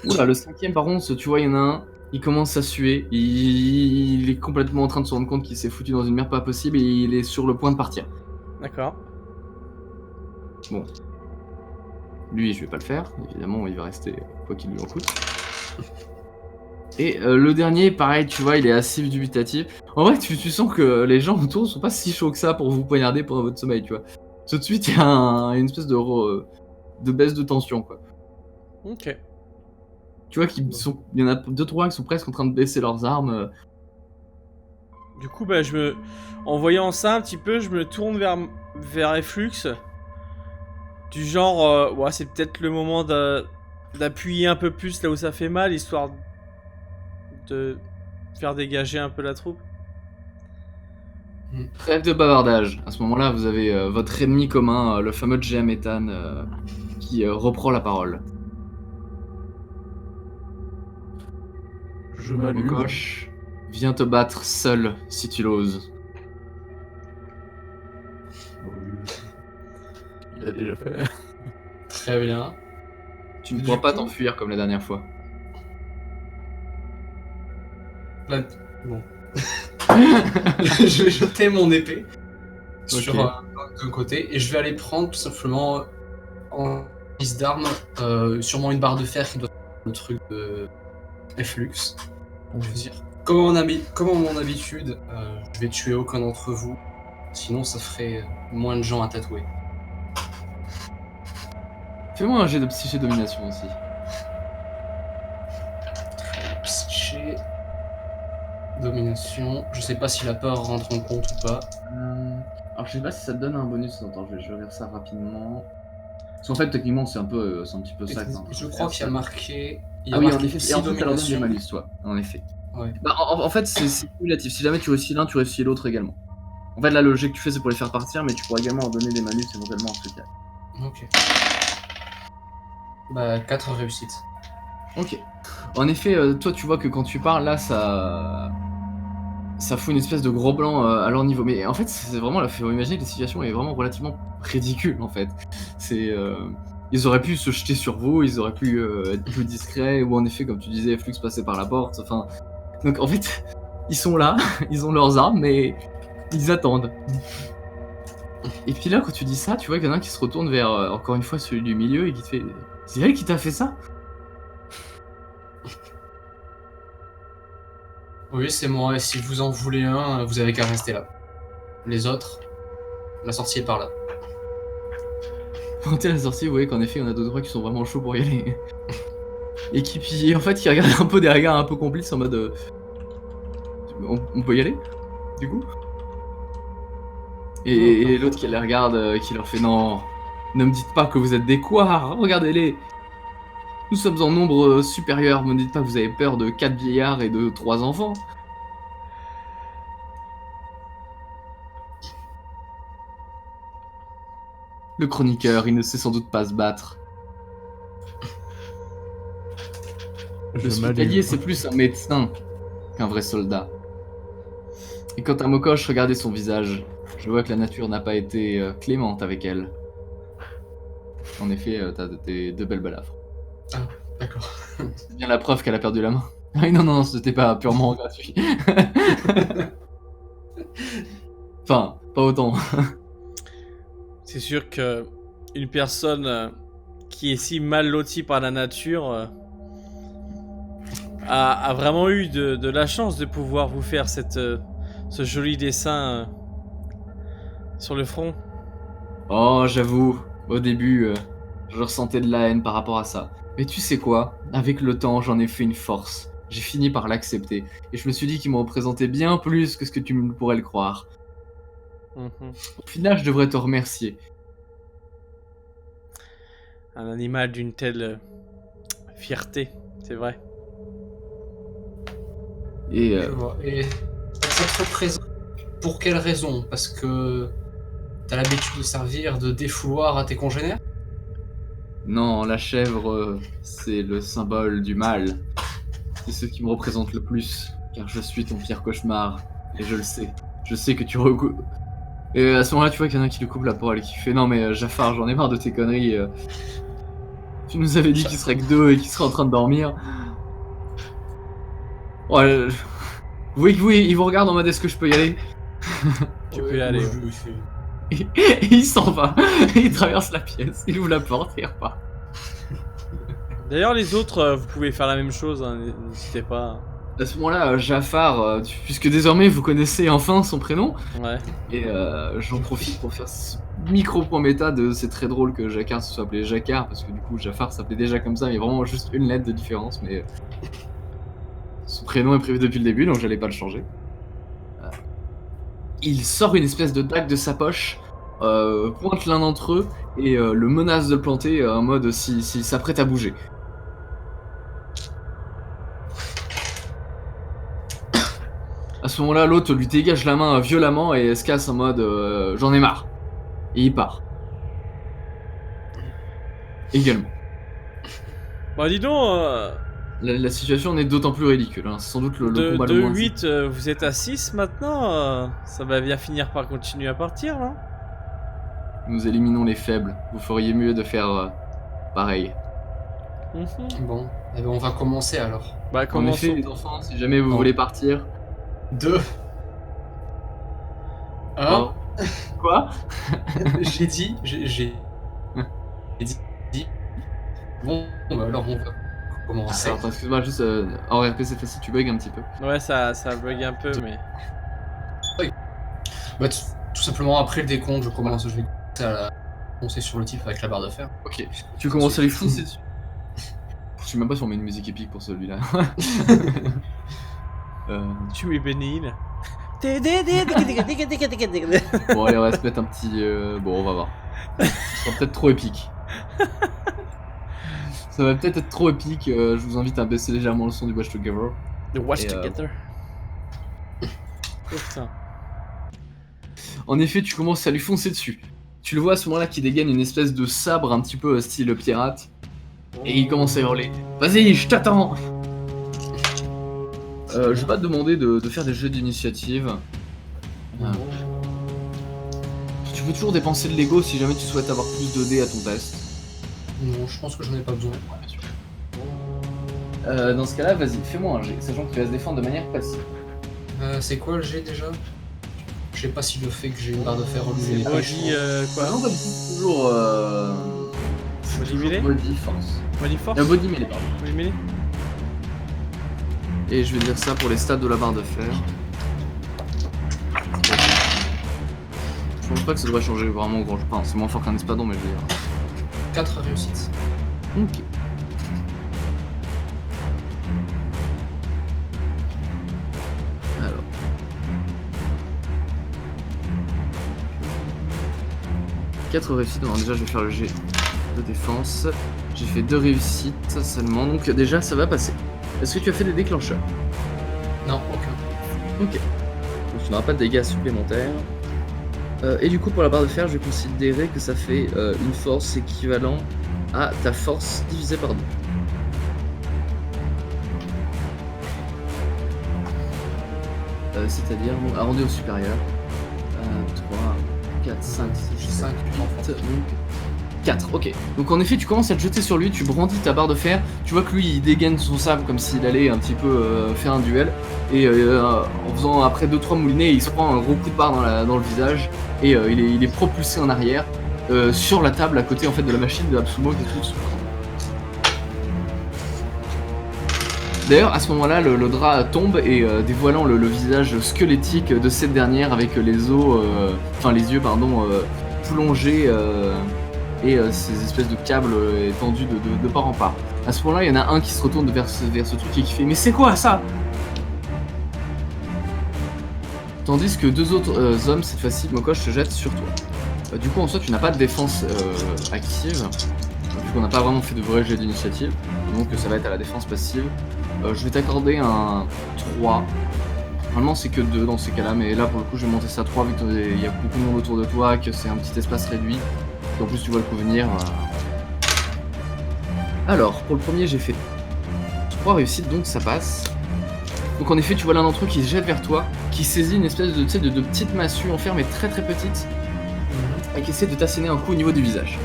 Oula, le cinquième, par contre, tu vois, il y en a un, il commence à suer. Il est complètement en train de se rendre compte qu'il s'est foutu dans une merde pas possible et il est sur le point de partir. D'accord. Bon. Lui, je vais pas le faire. Évidemment, il va rester quoi qu'il lui en coûte. Et le dernier, pareil, tu vois, il est assez dubitatif. En vrai, tu sens que les gens autour sont pas si chauds que ça pour vous poignarder pendant votre sommeil, tu vois. Tout de suite, il y a une espèce de baisse de tension, quoi. Ok. Tu vois qu'il y en a 2-3 qui sont presque en train de baisser leurs armes. Du coup, bah, en voyant ça un petit peu, je me tourne vers Efflux. Du genre, ouais, c'est peut-être le moment d'appuyer un peu plus là où ça fait mal, histoire de faire dégager un peu la troupe. Trêve de bavardage. À ce moment-là, vous avez votre ennemi commun, le fameux Jametan, qui reprend la parole. je m'allume. Mokosh, viens te battre seul si tu l'oses. Il a déjà fait. Très bien. Tu ne Du pourras pas coup- t'enfuir comme la dernière fois. Là, bon. Je vais jeter mon épée sur de côté et je vais aller prendre tout simplement en guise d'arme, sûrement une barre de fer qui doit faire le truc de Flux. Je veux dire, comme à mon habitude, je vais tuer aucun d'entre vous. Sinon, ça ferait moins de gens à tatouer. Fais-moi un jet de psyché domination aussi. Psyché. Domination. Je sais pas si la peur rentre en compte ou pas. Alors je sais pas si ça te donne un bonus. Attends, je vais regarder ça rapidement. Parce qu'en fait, techniquement, c'est un petit peu ça. Je crois qu'il y a marqué. Ah oui, en effet, et en fait, ça leur donne des malus, toi. En effet. Ouais. Bah, en fait, c'est cumulatif. Si jamais tu réussis l'un, tu réussis l'autre également. En fait, là, le jet que tu fais, c'est pour les faire partir, mais tu pourras également leur donner des malus éventuellement en ce cas. Ok. Bah, 4 réussites. Ok. En effet, toi, tu vois que quand tu parles, là, ça fout une espèce de gros blanc à leur niveau. Mais en fait, c'est vraiment, faut imaginer que la situation est vraiment relativement ridicule, en fait. C'est... Ils auraient pu se jeter sur vous, ils auraient pu être plus discrets, ou en effet, comme tu disais, Flux passer par la porte, enfin... Donc en fait, ils sont là, ils ont leurs armes, mais ils attendent. Et puis là, quand tu dis ça, tu vois qu'il y en a un qui se retourne vers, encore une fois, celui du milieu, et qui te fait... C'est elle qui t'a fait ça? Oui, c'est moi, et si vous en voulez un, vous avez qu'à rester là. Les autres, la sortie est par là. Quand t'es à la sortie, vous voyez qu'en effet, on a deux droits qui sont vraiment chauds pour y aller. Et qui, en fait, qui regardent un peu des regards un peu complices en mode... On peut y aller, du coup? Et l'autre qui les regarde, qui leur fait non, ne me dites pas que vous êtes des couards, regardez-les. Nous sommes en nombre supérieur, ne me dites pas que vous avez peur de 4 vieillards et de 3 enfants. Le chroniqueur, il ne sait sans doute pas se battre. L'hospitalier, c'est plus un médecin qu'un vrai soldat. Et quant à Mokosh, regardez son visage. Je vois que la nature n'a pas été clémente avec elle. En effet, t'as de belles balafres. Ah, d'accord. C'est bien la preuve qu'elle a perdu la main. Ah oui, non, c'était pas purement gratuit. Enfin, pas autant. C'est sûr que une personne qui est si mal lotie par la nature a vraiment eu de la chance de pouvoir vous faire ce joli dessin sur le front. Oh, j'avoue, au début, je ressentais de la haine par rapport à ça. Mais tu sais quoi? Avec le temps, j'en ai fait une force. J'ai fini par l'accepter. Et je me suis dit qu'il me représentait bien plus que ce que tu pourrais le croire. Au final, je devrais te remercier. Un animal d'une telle fierté, c'est vrai. Et Je vois. Et ça te représente pour quelle raison? Parce que t'as l'habitude de servir de défouloir à tes congénères? non, la chèvre, c'est le symbole du mal. C'est ce qui me représente le plus, car je suis ton pire cauchemar, et je le sais. Je sais que tu recoupes. Et à ce moment-là, tu vois qu'il y en a un qui lui coupe la parole et qui fait non mais Jafar, j'en ai marre de tes conneries. Tu nous avais dit qu'il serait que 2 et qu'il serait en train de dormir. Ouais, vous voyez que il vous regarde en mode est-ce que je peux y aller? Tu peux y aller. Et il s'en va, il traverse la pièce, il ouvre la porte et il repart. D'ailleurs, les autres, vous pouvez faire la même chose, hein, n'hésitez pas. À ce moment-là, Jafar, puisque désormais vous connaissez enfin son prénom, Ouais. et j'en profite pour faire ce micro point méta de c'est très drôle que Jacquard se soit appelé Jacquard, parce que du coup Jafar s'appelait déjà comme ça, il y a vraiment juste une lettre de différence, mais son prénom est prévu depuis le début, donc j'allais pas le changer. Il sort une espèce de dague de sa poche, pointe l'un d'entre eux, et le menace de le planter en mode s'il s'apprête à bouger. À ce moment-là, l'autre lui dégage la main violemment et se casse en mode j'en ai marre. Et il part. Également. Bah dis donc, La situation est d'autant plus ridicule. Hein. C'est sans doute le combat le de moins... 8, vous êtes à 6 maintenant, ça va bien finir par continuer à partir, non? Nous éliminons les faibles. Vous feriez mieux de faire pareil. Bon, eh ben on va commencer alors. Bah En commençons. effet, les enfants, si jamais vous Non. voulez partir... 2. 1. Oh. Quoi? J'ai dit. Bon, bah alors on va commencer. Alors, attends, excuse-moi, juste en RP cette fois-ci, tu bugs un petit peu. Ouais, ça bug un peu, mais. Bah, tout simplement après le décompte, je vais commencer à foncer sur le type avec la barre de fer. Ok, tu commences à lui foncer dessus. Je sais même pas si on met une musique épique pour celui-là. Tu mets Benil. Bon, allez, on va se mettre un petit. Bon, on va voir. Ça sera peut-être trop épique. Ça va peut-être être trop épique. Je vous invite à baisser légèrement le son du Watch Together. The Watch Et, Together. Oh putain. En effet, tu commences à lui foncer dessus. Tu le vois à ce moment-là qui dégaine une espèce de sabre un petit peu style pirate. Et il commence à hurler. Vas-y, je t'attends. Je vais pas te demander de faire des jeux d'initiative. Tu peux toujours dépenser de l'ego si jamais tu souhaites avoir plus de dés à ton test. Non, je pense que j'en ai pas besoin. Dans ce cas-là, vas-y, fais-moi un jet, sachant que tu vas se défendre de manière passive. C'est quoi le G déjà? Je sais pas si le fait que j'ai une barre de fer relevée les Body, quoi? Non, pas du tout, toujours. Body melee? Body force. Body force? Body melee, pardon. Body melee? Et je vais dire ça pour les stats de la barre de fer. Je pense pas que ça devrait changer vraiment grand. Enfin, c'est moins fort qu'un espadon, mais je veux dire. 4 réussites. Ok. Alors. Quatre réussites. Alors déjà, je vais faire le jet de défense. J'ai fait 2 réussites seulement, donc déjà, ça va passer. Est-ce que tu as fait des déclencheurs? Non, aucun. Ok. Donc tu n'auras pas de dégâts supplémentaires. Et du coup, pour la barre de fer, je vais considérer que ça fait une force équivalent à ta force divisée par 2. C'est-à-dire, bon, arrondi au supérieur. 3, 4, 5, 6, 7, 8, donc 4, ok. Donc en effet, tu commences à te jeter sur lui, tu brandis ta barre de fer, tu vois que lui, il dégaine son sabre comme s'il allait un petit peu faire un duel, et en faisant après 2-3 moulinets, il se prend un gros coup de barre dans le visage, et il est propulsé en arrière, sur la table à côté en fait de la machine de Absumo qui est tout dessous. D'ailleurs, à ce moment-là, le drap tombe et dévoilant le visage squelettique de cette dernière avec les os, les yeux, pardon, plongés et ces espèces de câbles étendus de part en part. À ce moment-là, il y en a un qui se retourne vers ce truc et qui fait « Mais c'est quoi ça ?» Tandis que 2 autres hommes, cette fois-ci, Mokosh, se jettent sur toi. Du coup, en soi, tu n'as pas de défense active, vu qu'on n'a pas vraiment fait de vrai jet d'initiative, donc ça va être à la défense passive. Je vais t'accorder un 3. Normalement c'est que 2 dans ces cas-là, mais là pour le coup je vais monter ça à 3 vu qu'il y a beaucoup de monde autour de toi, que c'est un petit espace réduit. Et en plus tu vois le coup venir. Alors, pour le premier j'ai fait 3 réussites, donc ça passe. Donc en effet tu vois l'un d'entre eux qui se jette vers toi, qui saisit une espèce de petite massue en fer mais très très petite, et qui essaie de t'asséner un coup au niveau du visage.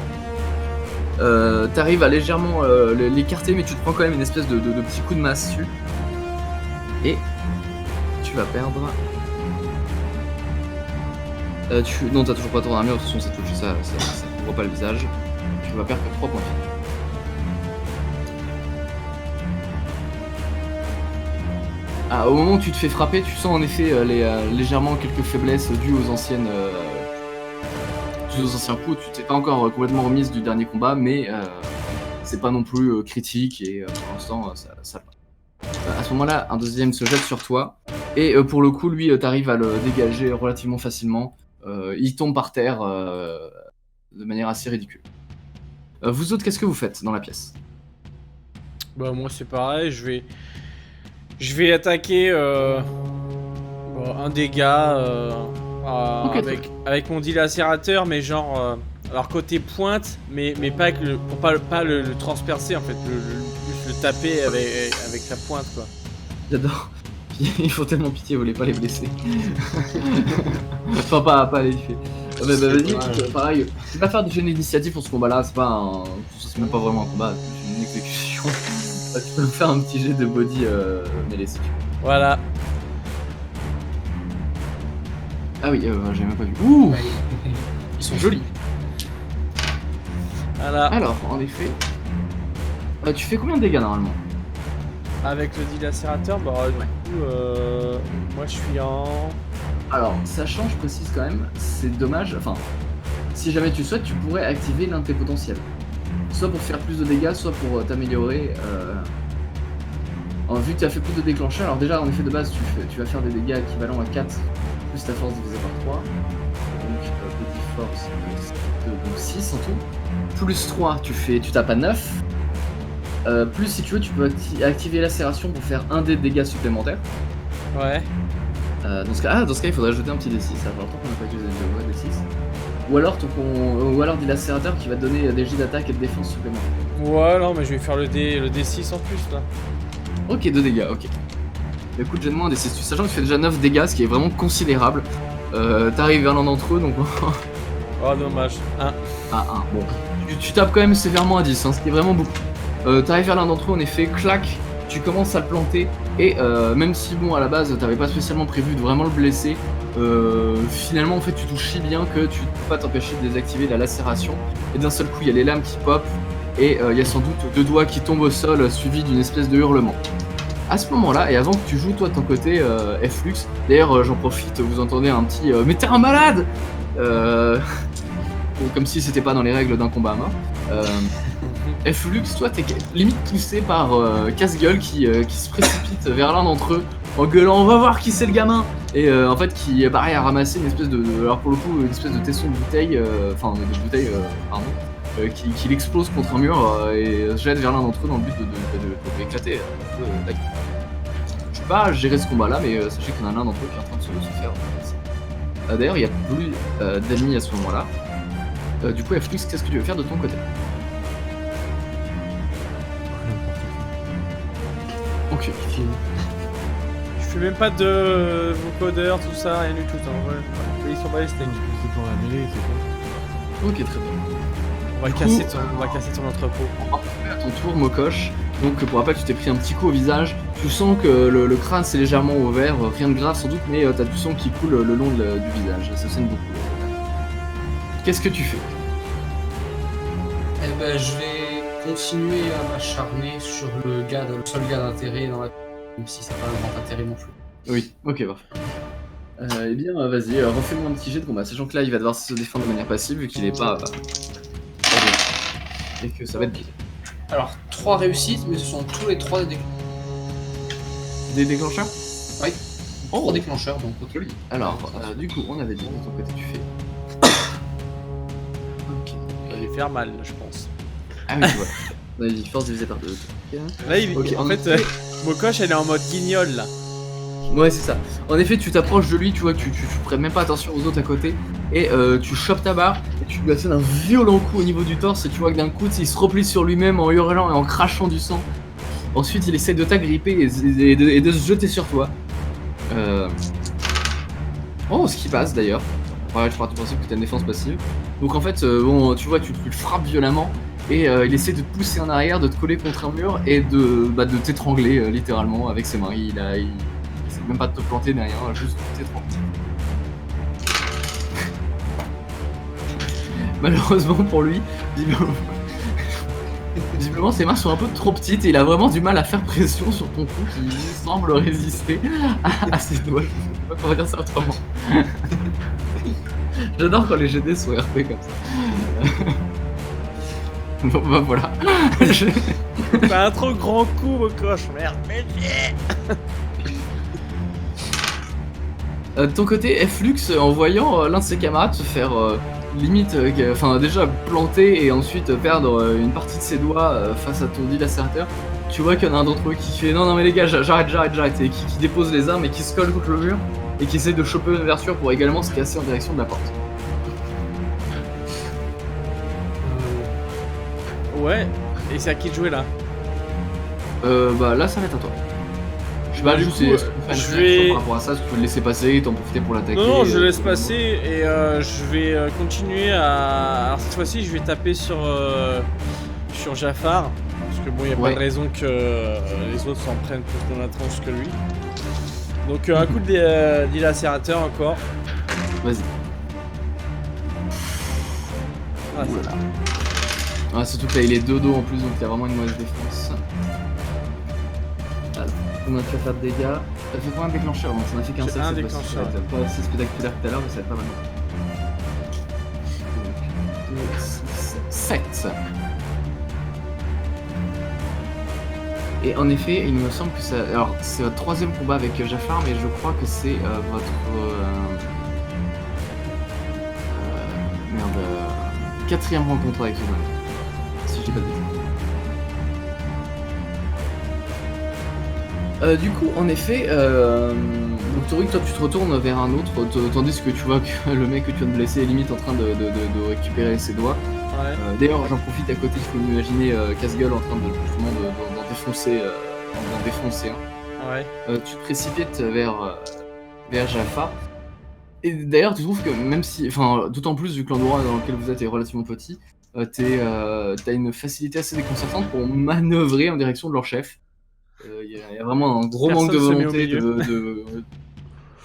T'arrives à légèrement l'écarter, mais tu te prends quand même une espèce de petit coup de massue. Et tu vas perdre. Non, t'as toujours pas ton armure, de toute façon ça touche ça couvre pas le visage. Tu vas perdre que 3 points de vie. Au moment où tu te fais frapper, tu sens en effet légèrement quelques faiblesses dues aux anciens coups. Tu t'es pas encore complètement remise du dernier combat, mais c'est pas non plus critique et pour l'instant ça va. À ce moment-là, un deuxième se jette sur toi et pour le coup, lui, t'arrives à le dégager relativement facilement. Il tombe par terre de manière assez ridicule. Vous autres, qu'est-ce que vous faites dans la pièce? Bah moi c'est pareil, je vais attaquer un des gars Okay, avec mon dilacérateur, mais genre alors côté pointe, mais pas avec pour pas le transpercer en fait, juste le taper avec la pointe quoi. J'adore. Il faut tellement pitié, vous voulez pas les blesser. Enfin pas les tuer. Bah vas-y, pareil, je vais pas faire de jeu d'initiative pour ce combat-là, c'est même pas vraiment un combat, c'est une exécution. Tu peux me faire un petit jet de body mêlé si tu veux. Voilà. Ah oui, j'ai même pas vu. Ouh, Ouais, ils sont jolis. Voilà. alors, en effet, Tu fais combien de dégâts normalement? Avec le dilacérateur, bah du coup, moi je suis en... Alors, sachant, je précise quand même, c'est dommage, enfin, si jamais tu souhaites, tu pourrais activer l'un de tes potentiels. Soit pour faire plus de dégâts, soit pour t'améliorer. Vu que tu as fait plus de déclencheurs, alors déjà en effet de base tu vas faire des dégâts équivalents à 4 plus ta force divisé par 3. Donc petit force, donc 6 en tout. Plus 3, tu tapes à 9. Plus si tu veux, tu peux activer lacération pour faire un dé de dégâts supplémentaires. Ouais. Dans ce cas, il faudrait ajouter un petit D6. Ça fait longtemps qu'on n'a pas utilisé le D6. Ou alors des lacérateurs qui va te donner des jets d'attaque et de défense supplémentaires. Ouais, non, mais je vais faire le D6 en plus là. Ok, 2 dégâts, ok. Écoute, j'ai moins un D6. Sachant que tu fais déjà 9 dégâts, ce qui est vraiment considérable. T'arrives vers l'un d'entre eux, donc. Oh, dommage. 1. Ah, 1. Bon. Tu tapes quand même sévèrement à 10, hein, ce qui est vraiment beaucoup. T'arrives vers l'un d'entre eux, en effet, clac, tu commences à le planter. Et même si, bon, à la base, t'avais pas spécialement prévu de vraiment le blesser, finalement, en fait, tu touches si bien que tu ne peux pas t'empêcher de désactiver la lacération. Et d'un seul coup, il y a les lames qui pop. Et il y a sans doute 2 doigts qui tombent au sol, suivis d'une espèce de hurlement. À ce moment-là, et avant que tu joues toi de ton côté, Flux, d'ailleurs j'en profite, vous entendez un petit mais t'es un malade comme si c'était pas dans les règles d'un combat à mort. Flux, toi t'es limite poussé par Casse-Gueule qui se précipite vers l'un d'entre eux en gueulant on va voir qui c'est le gamin. Et en fait qui est pareil à ramasser une espèce de, alors pour le coup une espèce de tesson de bouteille, qui l'explose contre un mur et se jette vers l'un d'entre eux dans le but de éclater. Je peux pas gérer ce combat là, mais sachez qu'il y en a l'un d'entre eux qui est en train de se faire. D'ailleurs, il n'y a plus d'ennemis à ce moment là. Du coup, Flux, qu'est-ce que tu veux faire de ton côté? Ok. Je fais même pas de vocodeur, tout ça, rien du tout. Hein. Ouais. Ils sont pas les steaks. C'est dans la mêlée, c'est quoi? Ok, très bien. On va casser ton entrepôt. On va passer à ton tour, Mokosh. Donc pour rappel, tu t'es pris un petit coup au visage. Tu sens que le crâne s'est légèrement ouvert, rien de grave sans doute, mais t'as du sang qui coule le long du visage. Ça saigne beaucoup. Qu'est-ce que tu fais? Eh ben, je vais continuer à m'acharner sur le seul gars d'intérêt dans la... Même si c'est pas un grand intérêt non plus. Oui, ok, parfait. Eh bien, vas-y, refais-moi un petit jet de combat. Sachant que là, il va devoir se défendre de manière passive vu qu'il est pas... et que ça va être bien. Alors, 3 réussites, mais ce sont tous les 3 Des déclencheurs? Oui. 3 déclencheurs, donc ok. Joli. Alors, du coup, on avait dit de ton côté, tu fais... Ok. Il va lui faire mal, je pense. Ah oui, tu vois. Vas-y, force divisée par 2. Okay. Là, en fait, Mokosh, elle est en mode guignol, là. Ouais, c'est ça. En effet, tu t'approches de lui, tu vois, tu prêtes même pas attention aux autres à côté, et tu chopes ta barre, et tu lui assènes un violent coup au niveau du torse, et tu vois que d'un coup, il se replie sur lui-même en hurlant et en crachant du sang. Ensuite, il essaie de t'agripper et de se jeter sur toi. Oh, ce qui passe d'ailleurs. Ouais, je pars du principe que t'as une défense passive. Donc en fait, bon, tu vois, tu le frappes violemment, et il essaie de te pousser en arrière, de te coller contre un mur, et de t'étrangler littéralement avec ses mains. Il essaie même pas de te planter ni rien, juste de t'étrangler. Malheureusement pour lui, visiblement ses mains sont un peu trop petites et il a vraiment du mal à faire pression sur ton cou qui semble résister à ses doigts. Je sais pas comment dire ça autrement. J'adore quand les GD sont RP comme ça. Bon bah voilà. T'as un trop grand coup, Mokosh, merde. De ton côté, Flux, en voyant l'un de ses camarades se faire limite, déjà planter et ensuite perdre une partie de ses doigts face à ton dilacérateur, tu vois qu'il y en a un d'entre eux qui fait non mais les gars, j'arrête, et qui dépose les armes et qui se colle contre le mur et qui essaie de choper une ouverture pour également se casser en direction de la porte. Ouais, et c'est à qui de jouer là? Bah là ça va être à toi. Je sais pas, Du juste coup, je vais... par rapport à ça, tu peux le laisser passer, t'en profiter pour l'attaquer. Non, je laisse passer et je vais continuer à... Alors cette fois-ci, je vais taper sur Jafar. Parce que bon, il n'y a pas de raison que les autres s'en prennent plus dans la tranche que lui. Donc un coup de dilacérateur encore. Vas-y. Ah, Voilà. surtout que là il est 2 dos en plus, donc il y a vraiment une mauvaise défense. Ah, combien tu vas faire de dégâts? Ça fait pas un déclencheur, donc ça n'a fait qu'un seul. Un cette déclencheur. fois-ci, ça va être pas aussi spectaculaire que tout à l'heure, mais ça va être pas mal. 2, 6, 7. Et en effet, il me semble que ça. Alors, c'est votre 3e combat avec Jafar, mais je crois que c'est votre. Merde. 4e rencontre avec Human. Si je dis pas de bêtises. Du coup, en effet, donc Torik, toi tu te retournes vers un autre, tandis que tu vois que le mec que tu viens de blesser est limite en train de récupérer ses doigts. Ouais. D'ailleurs, j'en profite à côté, il faut m'imaginer casse-gueule en train de justement d'en défoncer, d'en défoncer un. Ouais. Tu te précipites vers Jafar. Et d'ailleurs, tu trouves que même si, enfin, d'autant plus vu que l'endroit dans lequel vous êtes est relativement petit, t'as une facilité assez déconcertante pour manœuvrer en direction de leur chef. Il y a vraiment un gros manque de Personne se met au volonté,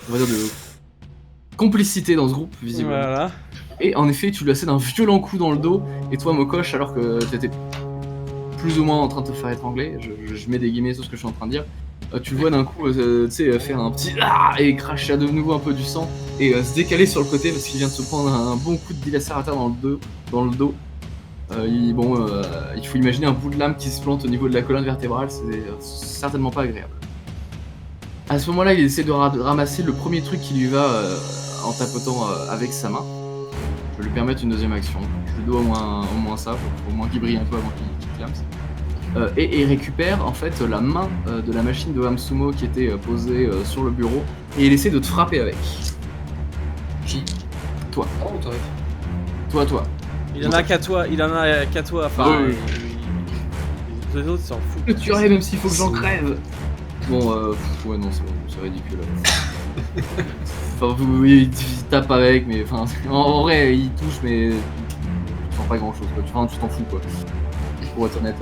on va dire de complicité dans ce groupe, visiblement. Voilà. Et en effet, tu lui assènes un violent coup dans le dos, et toi, Mokosh, alors que t'étais plus ou moins en train de te faire étrangler, je mets des guillemets sur ce que je suis en train de dire, tu le vois d'un coup, tu sais, faire un petit et cracher de nouveau un peu du sang, et se décaler sur le côté parce qu'il vient de se prendre un bon coup de dilacérateur dans le dos. Il faut imaginer un bout de lame qui se plante au niveau de la colonne vertébrale, c'est certainement pas agréable. À ce moment-là, il essaie de ramasser le premier truc qui lui va en tapotant avec sa main. Je vais lui permettre une deuxième action. Je lui dois au moins ça, au moins qu'il brille un peu avant qu'il clame. Et il récupère en fait la main de la machine de Hamsumo qui était posée sur le bureau et il essaie de te frapper avec. Qui? Toi. Oh, Toi. Il en a qu'à toi, enfin. Ah oui. Les autres s'en foutent. Je le tuerai même s'il faut que j'en crève. Bon, ouais, non, c'est bon, c'est ridicule. Enfin, oui, il tape avec, mais enfin, en vrai, il touche, mais tu sens pas grand chose, quoi. Enfin, tu t'en fous, quoi. Pour être honnête.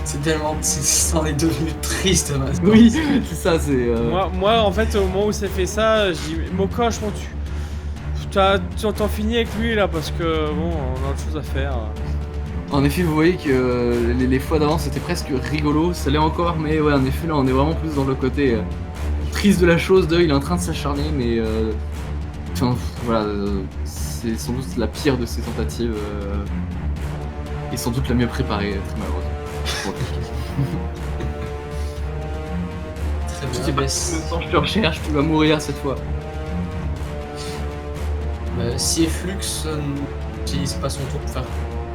C'est tellement. Ça en est devenu triste, Mas. Oui, c'est ça, c'est. Moi, en fait, au moment où ça fait ça, je dis Mokosh, bon, t'en finis avec lui là, parce que bon, on a autre chose à faire. En effet, vous voyez que les fois d'avant c'était presque rigolo, ça l'est encore, mais ouais, en effet, là on est vraiment plus dans le côté triste de la chose, il est en train de s'acharner, mais enfin, voilà, c'est sans doute la pire de ses tentatives et sans doute la mieux préparée, très malheureusement. Très Je bien. sais pas si je te recherche, tu vas mourir cette fois. Si Flux n'utilise pas son tour pour faire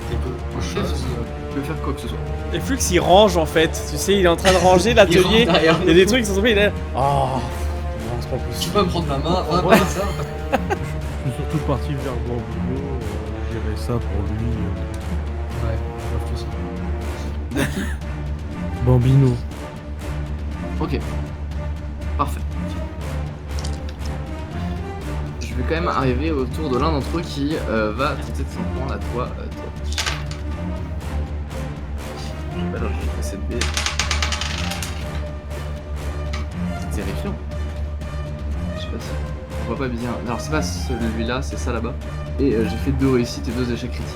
quelque chose, Je vais faire quoi que ce soit. Et Flux il range en fait, tu sais, il est en train de ranger l'atelier. Il y a des trucs qui sont tombés, il est là. Oh non, c'est pas Tu possible. peux me prendre la main, Ouais. pas ça. Je suis surtout parti vers Bambino, gérer ça pour lui. Ouais, Bambino. Ok. Parfait. Je vais quand même arriver autour de l'un d'entre eux qui va tenter de s'en prendre à toi. Alors, je vais cette baie. C'est terrifiant. Je sais pas si on voit pas bien. Alors, c'est pas celui-là, c'est ça là-bas. Et j'ai fait 2 réussites et 2 échecs critiques.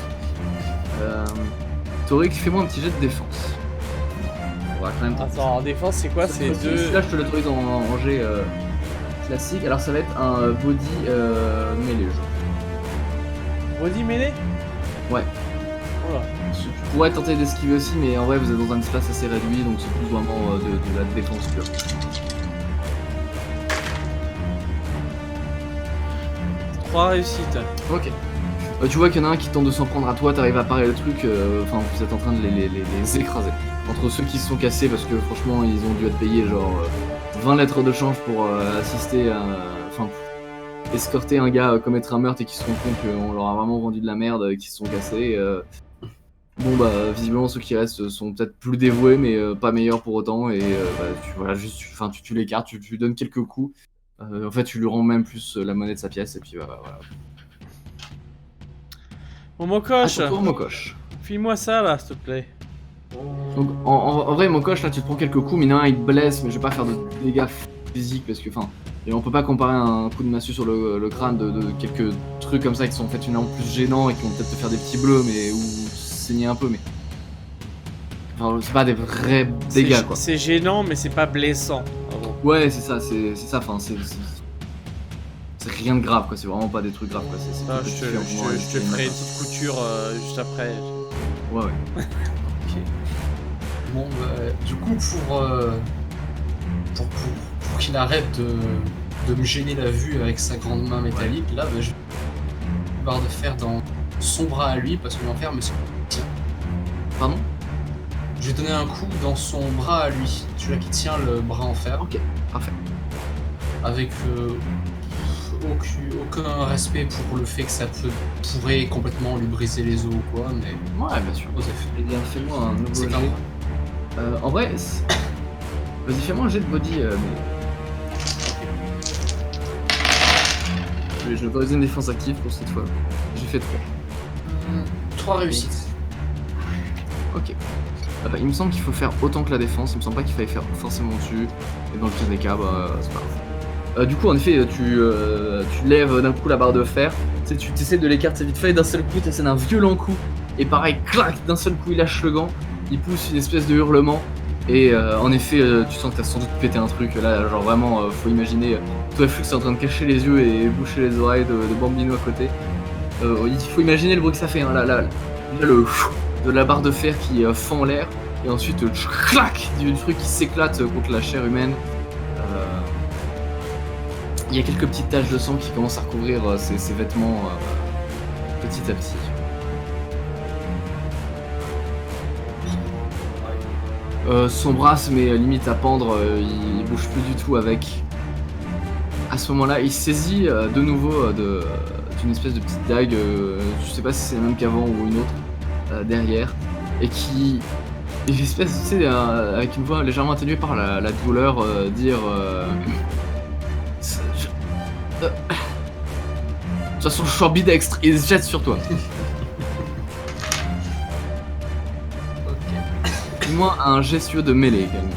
Torik, fais-moi un petit jet de défense. On va quand même. Attends, en défense, c'est quoi? C'est deux. Celui-là, je te l'autorise en jet classique. Alors, ça va être un body mêlé, je Body mêlé? Ouais. Voilà. Tu pourrais tenter d'esquiver aussi, mais en vrai, vous êtes dans un espace assez réduit, donc c'est plus vraiment de la défense pure. Trois réussites. Ok. Tu vois qu'il y en a un qui tente de s'en prendre à toi, t'arrives à parer le truc, enfin vous êtes en train de les écraser. Entre ceux qui se sont cassés parce que franchement ils ont dû être payés genre 20 lettres de change pour assister à... Enfin escorter un gars commettre un meurtre et qui se rendent compte qu'on leur a vraiment vendu de la merde et qui se sont cassés. Bon bah visiblement ceux qui restent sont peut-être plus dévoués mais pas meilleurs pour autant et tu l'écartes, tu donnes quelques coups. En fait tu lui rends même plus la monnaie de sa pièce et puis voilà. Bon, Mokosh, À ton tour, Mokosh. file-moi ça là, s'il te plaît. Donc en vrai Mokosh là tu te prends quelques coups, mais il y en a un il te blesse mais je vais pas faire de dégâts physique parce que, enfin, et on peut pas comparer un coup de massue sur le crâne de quelques trucs comme ça qui sont en fait finalement plus gênants et qui vont peut-être te faire des petits bleus, mais ou saigner un peu, mais. Enfin, c'est pas des vrais dégâts quoi. C'est gênant, mais c'est pas blessant. Ah bon. Ouais, c'est ça, enfin, c'est rien de grave quoi, c'est vraiment pas des trucs graves quoi. C'est Ah, tout je petit te fait, on pourra essayer de ferai une mettre petite couture juste après. ça. Ouais. Ok. Bon, bah, du coup, pour qu'il arrête de me gêner la vue avec sa grande main métallique, là, bah, je vais une barre de fer dans son bras à lui parce que l'enfer me tient. Pardon? Je vais donner un coup dans son bras à lui, celui-là qui tient le bras en fer, Ok, parfait. avec aucun respect pour le fait que ça pourrait complètement lui briser les os ou quoi, mais Ouais, bien sûr. aux effets. Eh bien, fais-moi un nouveau C'est jet. comme En vrai, vas-y, fais-moi un jet de body, mais. Je vais autoriser une défense active pour cette fois. J'ai fait 3. 3 réussites. Ok. Il me semble qu'il faut faire autant que la défense, il me semble pas qu'il fallait faire forcément dessus. Et dans le pire des cas, c'est pas grave. Du coup, en effet, tu lèves d'un coup la barre de fer. Tu sais, tu essaies de l'écarter vite fait, d'un seul coup, tu essaies d'un violent coup. Et pareil, clac, d'un seul coup, il lâche le gant. Il pousse une espèce de hurlement. Et en effet, tu sens que t'as sans doute pété un truc. Là, genre vraiment, faut imaginer, toi, Flux est en train de cacher les yeux et boucher les oreilles de Bambino à côté. Il faut imaginer le bruit que ça fait, hein, là, de la barre de fer qui fend en l'air. Et ensuite, clac, du truc qui s'éclate contre la chair humaine. Il y a quelques petites taches de sang qui commencent à recouvrir ses vêtements petit à petit. Son bras se met limite à pendre, il bouge plus du tout avec. À ce moment-là, il saisit de nouveau d'une espèce de petite dague, je sais pas si c'est la même qu'avant ou une autre, derrière, et qui. Une espèce, tu sais, avec une voix légèrement atténuée par la douleur, dire. De toute façon, je suis ambidextre, et il se jette sur toi. Moi un gestueux de mêlée quand même.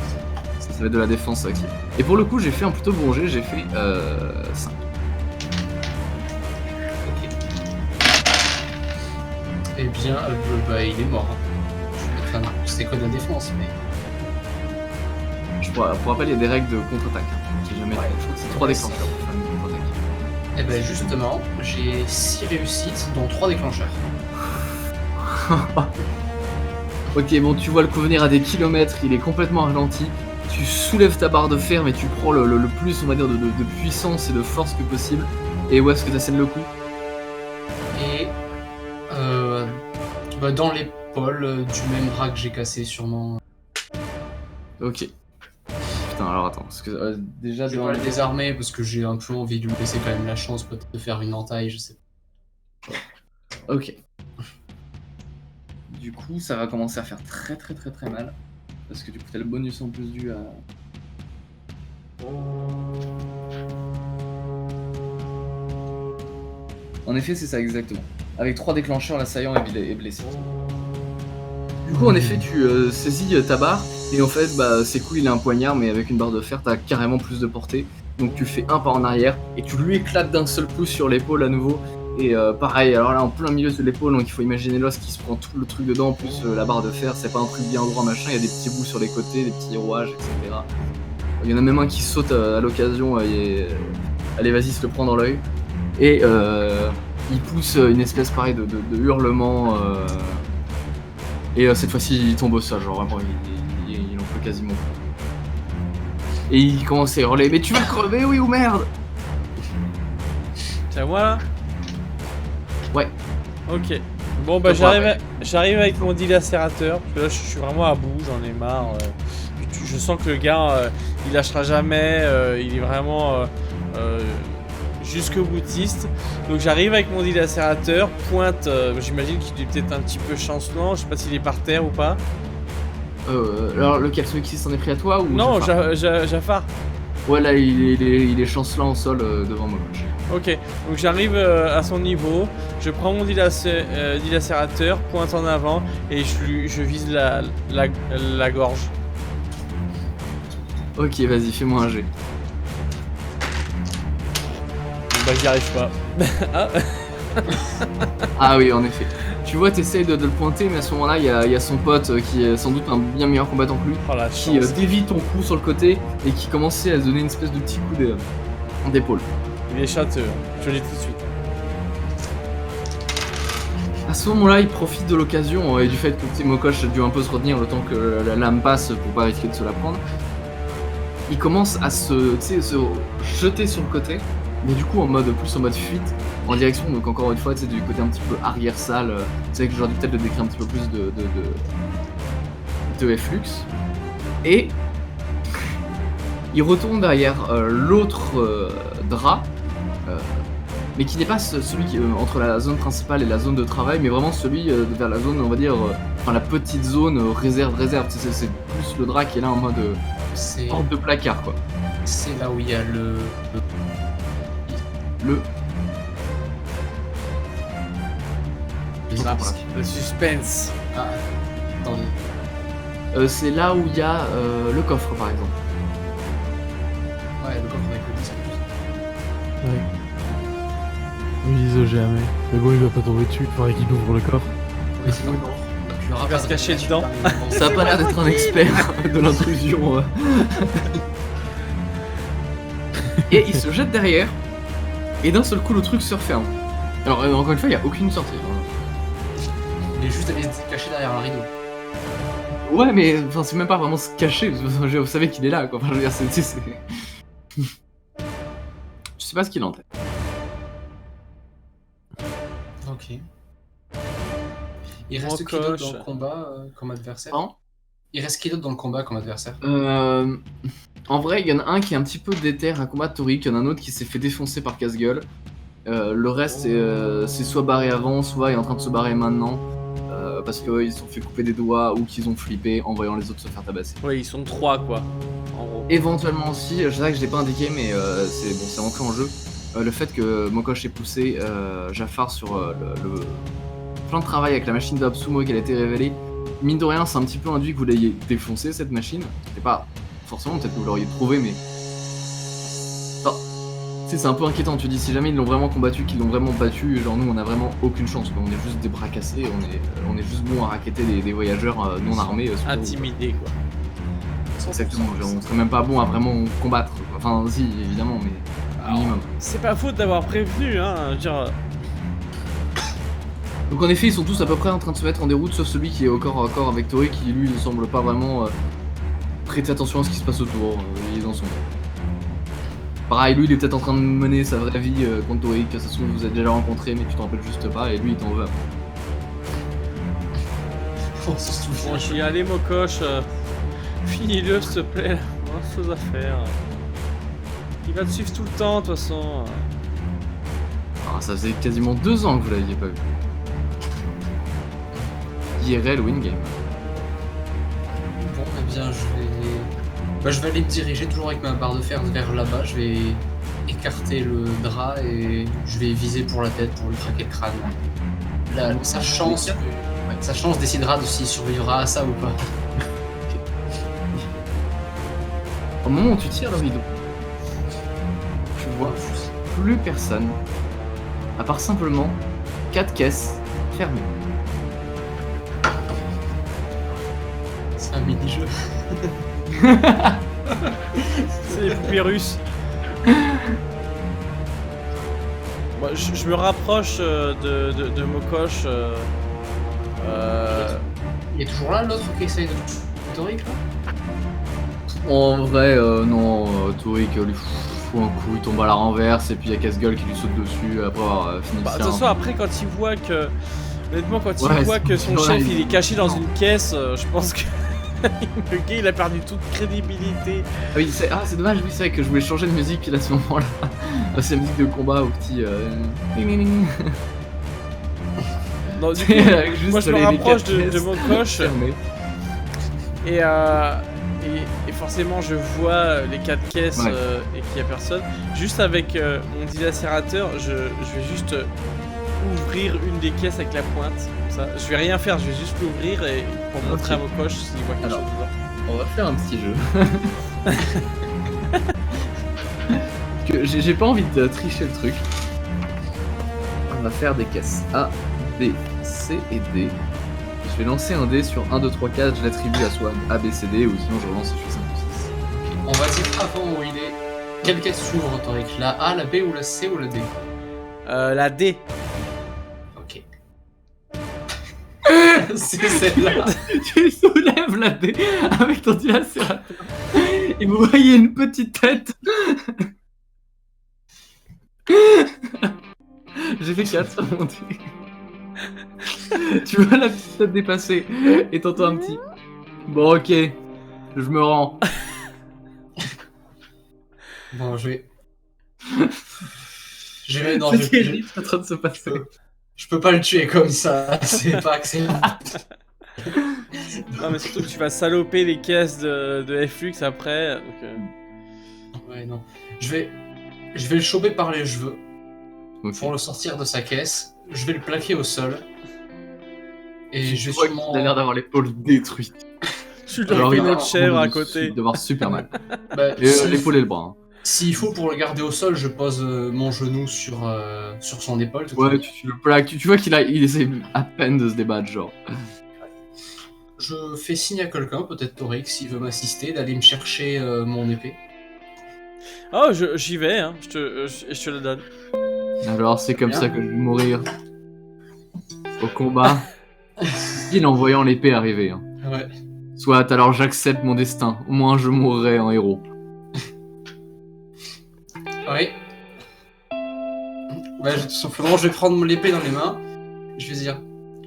Ça va être de la défense active. Et pour le coup j'ai fait un plutôt bon jet, j'ai fait 5. Ok. Eh bien, bah, il est mort. Enfin, non, c'était quoi de la défense, mais. Pour rappel il y a des règles de contre-attaque. J'ai jamais. Ouais. Je crois que c'est 3 déclencheurs pour faire une contre-attaque. Eh ben, justement, j'ai 6 réussites, dont 3 déclencheurs. Ok, bon, tu vois le coup venir à des kilomètres, il est complètement ralenti. Tu soulèves ta barre de fer, mais tu prends le plus, on va dire, de puissance et de force que possible. Et où est-ce que t'assènes le coup? Et. Bah, dans l'épaule du même bras que j'ai cassé, sûrement. Ok. Putain, alors attends, parce que déjà Je vais pas le désarmer parce que j'ai un peu envie de lui laisser quand même la chance peut-être de faire une entaille, je sais pas. Ok. Du coup, ça va commencer à faire très très très très mal. Parce que du coup, t'as le bonus en plus dû à. En effet, c'est ça exactement. Avec 3 déclencheurs, l'assaillant est blessé. Du coup, en effet, tu saisis ta barre. Et en fait, bah, c'est cool, il a un poignard, mais avec une barre de fer, t'as carrément plus de portée. Donc tu fais un pas en arrière et tu lui éclates d'un seul coup sur l'épaule à nouveau. Et pareil, alors là en plein milieu de l'épaule, donc il faut imaginer l'os qui se prend tout le truc dedans, plus la barre de fer, c'est pas un truc bien droit machin, il y a des petits bouts sur les côtés, des petits rouages, etc. Il y en a même un qui saute à l'occasion, et allez vas-y, se le prend dans l'œil. Et il pousse une espèce pareil de hurlement, et cette fois-ci il tombe au sol, genre vraiment il en peut quasiment plus. Et il commence à hurler, mais tu vas crever, oui ou merde? C'est à moi là? Ouais. Ok. Bon bah Ouais. j'arrive avec mon dilacérateur, parce que là je suis vraiment à bout, j'en ai marre. Je sens que le gars il lâchera jamais, il est vraiment jusqu'au boutiste. Donc j'arrive avec mon dilacérateur, pointe, j'imagine qu'il est peut-être un petit peu chancelant, je sais pas s'il est par terre ou pas. Alors lequel, celui qui s'en est pris à toi ou Non, Jafar? Jafar. Ouais, là il est chancelant au sol devant moi. Ok, donc j'arrive à son niveau, je prends mon dilacérateur, pointe en avant et je vise la gorge. Ok, vas-y, fais-moi un jet. Bah j'y arrive pas. Ah. Ah oui, en effet. Tu vois, t'essayes de le pointer, mais à ce moment-là, il y a son pote qui est sans doute un bien meilleur combattant que lui, Oh la qui chance. dévie ton coup sur le côté et qui commençait à se donner une espèce de petit coup d'épaule. Il est châteux, je le dis tout de suite. À ce moment-là, il profite de l'occasion et du fait que tu sais, Mokosh a dû un peu se retenir le temps que la lame passe pour pas risquer de se la prendre. Il commence à se jeter sur le côté, mais du coup plus en mode fuite, en direction, donc encore une fois, tu sais, du côté un petit peu arrière-salle. Tu sais que j'aurais dû peut-être le décrire un petit peu plus de Flux. Et il retourne derrière l'autre drap, mais qui n'est pas celui qui entre la zone principale et la zone de travail, mais vraiment celui vers la zone, on va dire, enfin la petite zone réserve. C'est plus le drap qui est là en mode C'est porte de placard, quoi. c'est là où il y a le Le Le suspense. Ah, attendez. c'est là où il y a le coffre, par exemple. Ouais, le coffre avec le disque. Ouais. Ils disent jamais. Mais bon, il va pas tomber dessus, il faudrait qu'il ouvre le coffre. Oui, sinon, non. Tu l'auras Il va pas se cacher dedans. Ça a pas l'air d'être un expert de l'intrusion. Et il se jette derrière, et d'un seul coup le truc se referme. Alors encore une fois, il n'y a aucune sortie. Il est juste allé se cacher derrière un rideau. Ouais, mais enfin, c'est même pas vraiment se cacher, parce que vous savez qu'il est là, quoi. Enfin, je veux dire, c'est... Je sais pas ce qu'il a en tête. Ok. Il reste qui d'autre dans Mokosh. le combat comme adversaire? Pardon. Il reste qui d'autre dans le combat comme adversaire? En vrai, il y en a un qui est un petit peu déter à combattre Toric, il y en a un autre qui s'est fait défoncer par casse-gueule. Le reste, c'est soit barré avant, soit est en train de se barrer maintenant. Parce qu'ils se sont fait couper des doigts ou qu'ils ont flippé en voyant les autres se faire tabasser. Ouais, ils sont 3 quoi. En gros. Éventuellement aussi, je sais que je l'ai pas indiqué, mais c'est rentré en jeu. Le fait que Mokosh ait poussé Jafar sur le plan de travail avec la machine d'Absumo qui a été révélée, mine de rien, c'est un petit peu induit que vous l'ayez défoncé cette machine. C'était pas forcément, peut-être que vous l'auriez trouvé, mais. Enfin, tu sais, c'est un peu inquiétant. Tu dis, si jamais ils l'ont vraiment combattu, qu'ils l'ont vraiment battu, genre nous on a vraiment aucune chance. Quoi. On est juste des bras cassés, on est juste bon à racketter des voyageurs non armés. Intimidé quoi. Exactement, genre, on serait même pas bon à vraiment combattre. Quoi. Enfin, si, évidemment, mais. Minimum. C'est pas faute d'avoir prévenu, hein. Je veux dire, Donc en effet, ils sont tous à peu près en train de se mettre en déroute, sauf celui qui est au corps à corps avec Tori, qui lui ne semble pas vraiment prêter attention à ce qui se passe autour. Il est dans son. Pareil, lui il est peut-être en train de mener sa vraie vie contre Tori, que ça se trouve vous avez déjà rencontré, mais tu t'en rappelles juste pas, et lui il t'en veut. On se souvient. bon, j'y ai allé Mokosh. Finis-le s'il te plaît. On a chose à faire. Il va te suivre tout le temps de toute façon. Ah, ça faisait quasiment 2 ans que vous l'aviez pas vu. IRL win game. Bon, eh bien, je vais aller me diriger toujours avec ma barre de fer vers là-bas. Je vais écarter le drap et je vais viser pour la tête pour lui craquer le crâne. Là, sa chance décidera de s'il survivra à ça ou pas. Au moment où tu tires le rideau, tu vois plus personne, à part simplement 4 caisses fermées. C'est un mini-jeu. C'est les poupées russes. Moi, je me rapproche de Mokosh. Il est toujours là l'autre qui essaye de Toric là? En vrai, non, Toric lui fout un coup, il tombe à la renverse, et puis il y a Casse-Gueule qui lui saute dessus après avoir fini Bah, le de toute façon, après, quand il voit que. Honnêtement, quand il Ouais, voit que son c'est- chef il est caché dans une caisse, je pense que. Le gars il a perdu toute crédibilité. Ah oui, c'est dommage, oui, c'est vrai que je voulais changer de musique pile à ce moment-là. C'est la musique de combat au petit. Non, du coup, Avec juste moi je me les rapproche quatre de caisses Mokosh fermées. et forcément je vois les 4 caisses Ouais. et qu'il n'y a personne. Juste avec mon dilacérateur, je vais juste ouvrir une des caisses avec la pointe. Comme ça. Je vais rien faire, je vais juste l'ouvrir et pour montrer à Mokosh s'il voit quelque Alors. chose dedans. On va faire un petit jeu. que j'ai pas envie de tricher le truc. On va faire des caisses A, B, C et D. Je vais lancer un dé sur 1, 2, 3, 4, je l'attribue à soit A, B, C, D, ou sinon je relance et je fais 5 ou 6. On va dire avant où il est. Quelle caisse s'ouvre, Toric? La A, la B ou la C ou la D? La D. Ok. C'est celle-là. Tu soulèves la dé avec ton dilacérateur et vous voyez une petite tête. J'ai fait 4 sur mon dé. Tu vois la petite tête dépasser et t'entends un petit. Bon, ok, je me rends. Bon, je vais. Non, C'est terrible, c'est en train de se passer. Je peux pas le tuer comme ça, c'est pas acceptable. Non, mais surtout que tu vas saloper les caisses de Flux après. Donc, Ouais, non. Je vais le choper par les cheveux Ok. pour le sortir de sa caisse. Je vais le plaquer au sol. Et je vais vois sûrement. qu'il a l'air d'avoir l'épaule détruite. tu lui Alors, fais il une va autre chèvre à avoir côté. d'avoir super mal. Bah, Et l'épaule et le bras. Hein. s'il faut pour le garder au sol, je pose mon genou sur son épaule. tout Ouais, de suite. tu le plaques. Tu vois il essaie à peine de se débattre, genre. Je fais signe à quelqu'un, peut-être Toric, s'il veut m'assister, d'aller me chercher mon épée. Oh, j'y vais, hein. Je te le donne. Alors, c'est comme Bien. ça que je vais mourir. Au combat. Il en voyant l'épée arriver. Hein. Ouais. Soit alors j'accepte mon destin. Au moins je mourrai en héros. Oui. Bah, tout simplement, je vais prendre l'épée dans les mains. Je vais dire,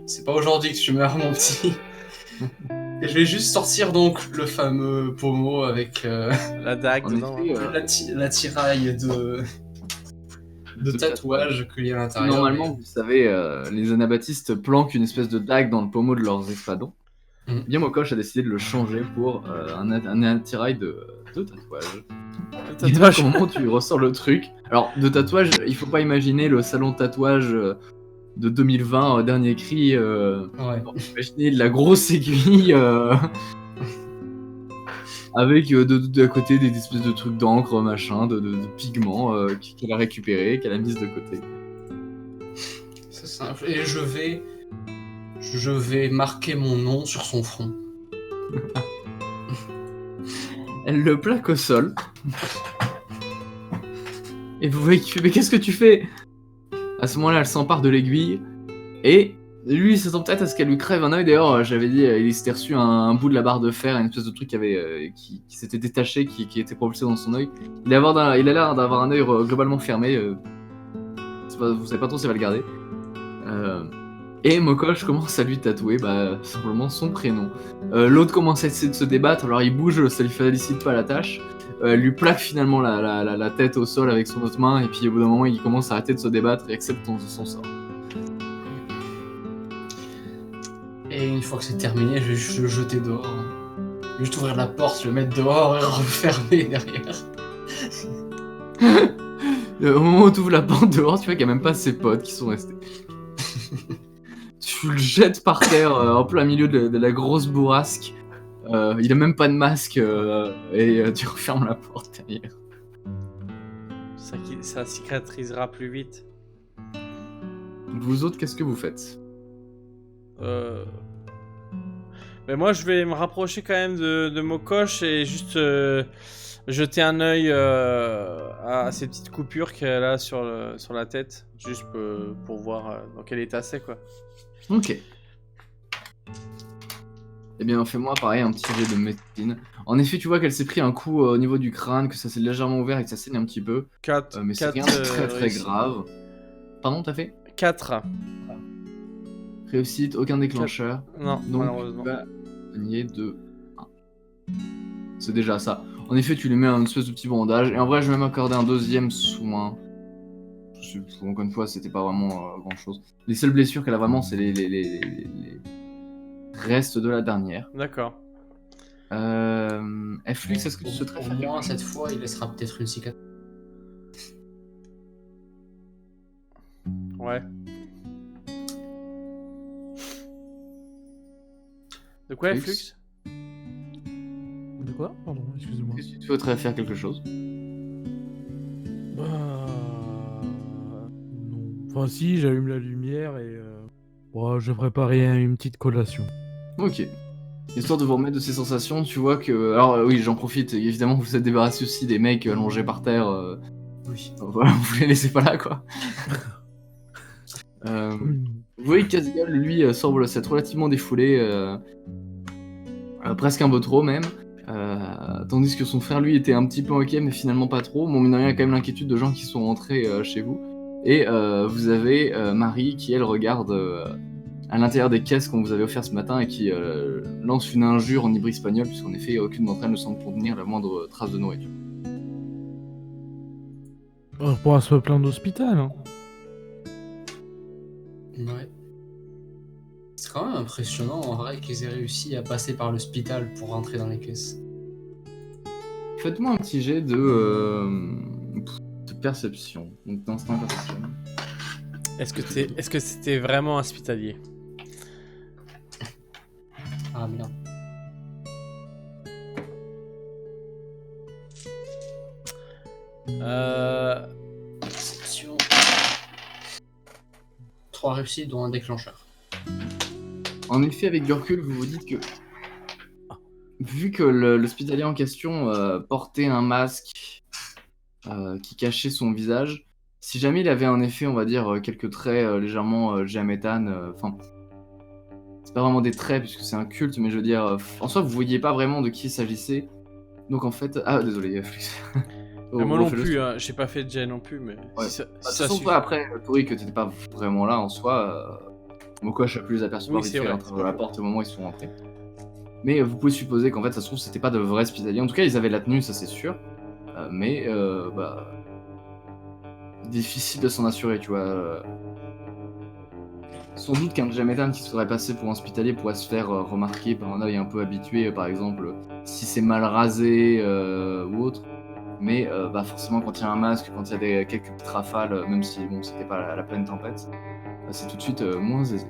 c'est pas aujourd'hui que tu meurs, mon petit. Et je vais juste sortir donc le fameux pommeau avec La dague En dedans. effet, hein. la tiraille de tatouage qu'il y a à l'intérieur. Normalement, vous savez, les anabaptistes planquent une espèce de dague dans le pommeau de leurs espadons. Mm. Bien Mokosh a décidé de le changer pour un attirail de tatouage. Le Et tatouage. donc, au moment où tu ressors le truc. Alors, de tatouage, il faut pas imaginer le salon de tatouage de 2020, dernier cri. Ouais. Imaginez de la grosse aiguille avec d'à côté des espèces de trucs d'encre, machin, de pigments qu'elle a récupéré, qu'elle a mis de côté. C'est simple. Et je vais marquer mon nom sur son front. Elle le plaque au sol. Et vous voyez qu'il fait, mais qu'est-ce que tu fais? À ce moment-là, elle s'empare de l'aiguille. Et lui, il s'attend peut-être à ce qu'elle lui crève un œil. D'ailleurs, j'avais dit, il s'était reçu un bout de la barre de fer, une espèce de truc qui s'était détaché, qui était propulsé dans son œil. Il a l'air d'avoir un œil globalement fermé. Vous savez pas trop si elle va le garder. Et Mokosh commence à lui tatouer simplement son prénom. L'autre commence à essayer de se débattre, alors il bouge, ça lui félicite pas la tâche. Elle lui plaque finalement la tête au sol avec son autre main, et puis au bout d'un moment il commence à arrêter de se débattre et accepte son sort. Et une fois que c'est terminé, je vais juste le jeter dehors. Je vais juste ouvrir la porte, le mettre dehors et refermer derrière. Au moment où tu ouvres la porte dehors, tu vois qu'il n'y a même pas ses potes qui sont restés. Tu le jettes par terre en plein milieu de la grosse bourrasque. Il a même pas de masque et tu refermes la porte derrière. Ça cicatrisera plus vite. Vous autres, qu'est-ce que vous faites? Mais moi, je vais me rapprocher quand même de Mokosh et juste jeter un œil à ces petites coupures qu'elle a sur la tête, juste pour voir dans quel état c'est, quoi. Ok. Eh bien, fais-moi pareil, un petit jet de médecine. En effet, tu vois qu'elle s'est pris un coup au niveau du crâne, que ça s'est légèrement ouvert et que ça saigne un petit peu. 4. Mais c'est rien de très très grave. Pardon, t'as fait 4. Réussite, aucun déclencheur. Non, Donc, malheureusement. tu vas gagner de 1. C'est déjà ça. En effet, tu lui mets un espèce de petit bandage. Et en vrai, je vais même accorder un deuxième soin. Encore une fois, c'était pas vraiment grand chose. Les seules blessures qu'elle a vraiment, c'est les restes de la dernière. D'accord. Flux, est-ce que tu souhaiterais faire Au moins, quelque cette chose fois, il laissera peut-être une cicatrice. Ouais. De quoi, Flux Flux? De quoi? Pardon, excusez-moi. Est-ce que tu souhaiterais faire quelque chose? Non. Enfin si, j'allume la lumière et je vais préparer une petite collation. Ok. Histoire de vous remettre de ces sensations, tu vois que... Alors oui, j'en profite, évidemment, vous êtes débarrassé aussi des mecs allongés par terre. Oui. Voilà, vous les laissez pas là, quoi. Vous voyez que Cazigal, lui, semble s'être relativement défoulé, presque un peu trop même. Tandis que son frère, lui, était un petit peu inquiet, mais finalement pas trop. Bon, mine de rien, il y a quand même l'inquiétude de gens qui sont rentrés chez vous. Et vous avez Marie qui, elle, regarde à l'intérieur des caisses qu'on vous avait offert ce matin et qui lance une injure en hybride espagnol, puisqu'en effet, aucune d'entre elles ne semble contenir la moindre trace de nourriture. On pourra se plaindre d'hôpital, hein. Ouais. C'est quand même impressionnant en vrai qu'ils aient réussi à passer par l'hôpital pour rentrer dans les caisses. Faites-moi un petit jet de perception, donc d'instinct perception. Est-ce que c'était vraiment hospitalier? Ah merde. Perception. 3 réussites dont un déclencheur. En effet, avec du recul, vous vous dites que, vu que l'hospitalier en question portait un masque qui cachait son visage, si jamais il avait en effet, on va dire, quelques traits légèrement diamétanes, enfin, c'est pas vraiment des traits puisque c'est un culte, mais je veux dire, en soi, vous voyiez pas vraiment de qui il s'agissait. Donc en fait, ah désolé, Flux. Moi non plus, hein, j'ai pas fait de jet non plus, mais Ouais. si ça, De si toute ça façon, suffit. toi, après, Tori, que t'étais pas vraiment là en soi, Mokosh a pu les apercevoir Oui, vite c'est fait à vrai. l'intérieur de la porte au moment où ils sont rentrés. Mais vous pouvez supposer qu'en fait, ça se trouve, c'était pas de vrais hospitaliers. En tout cas, ils avaient la tenue, ça c'est sûr. Mais, difficile de s'en assurer, tu vois. Sans doute qu'un Jametan qui serait passé pour un hospitalier pourrait se faire remarquer par un œil un peu habitué, par exemple, si c'est mal rasé ou autre. Mais forcément, quand il y a un masque, quand il y a quelques petites rafales, même si bon, c'était pas la pleine tempête, c'est tout de suite moins aisé.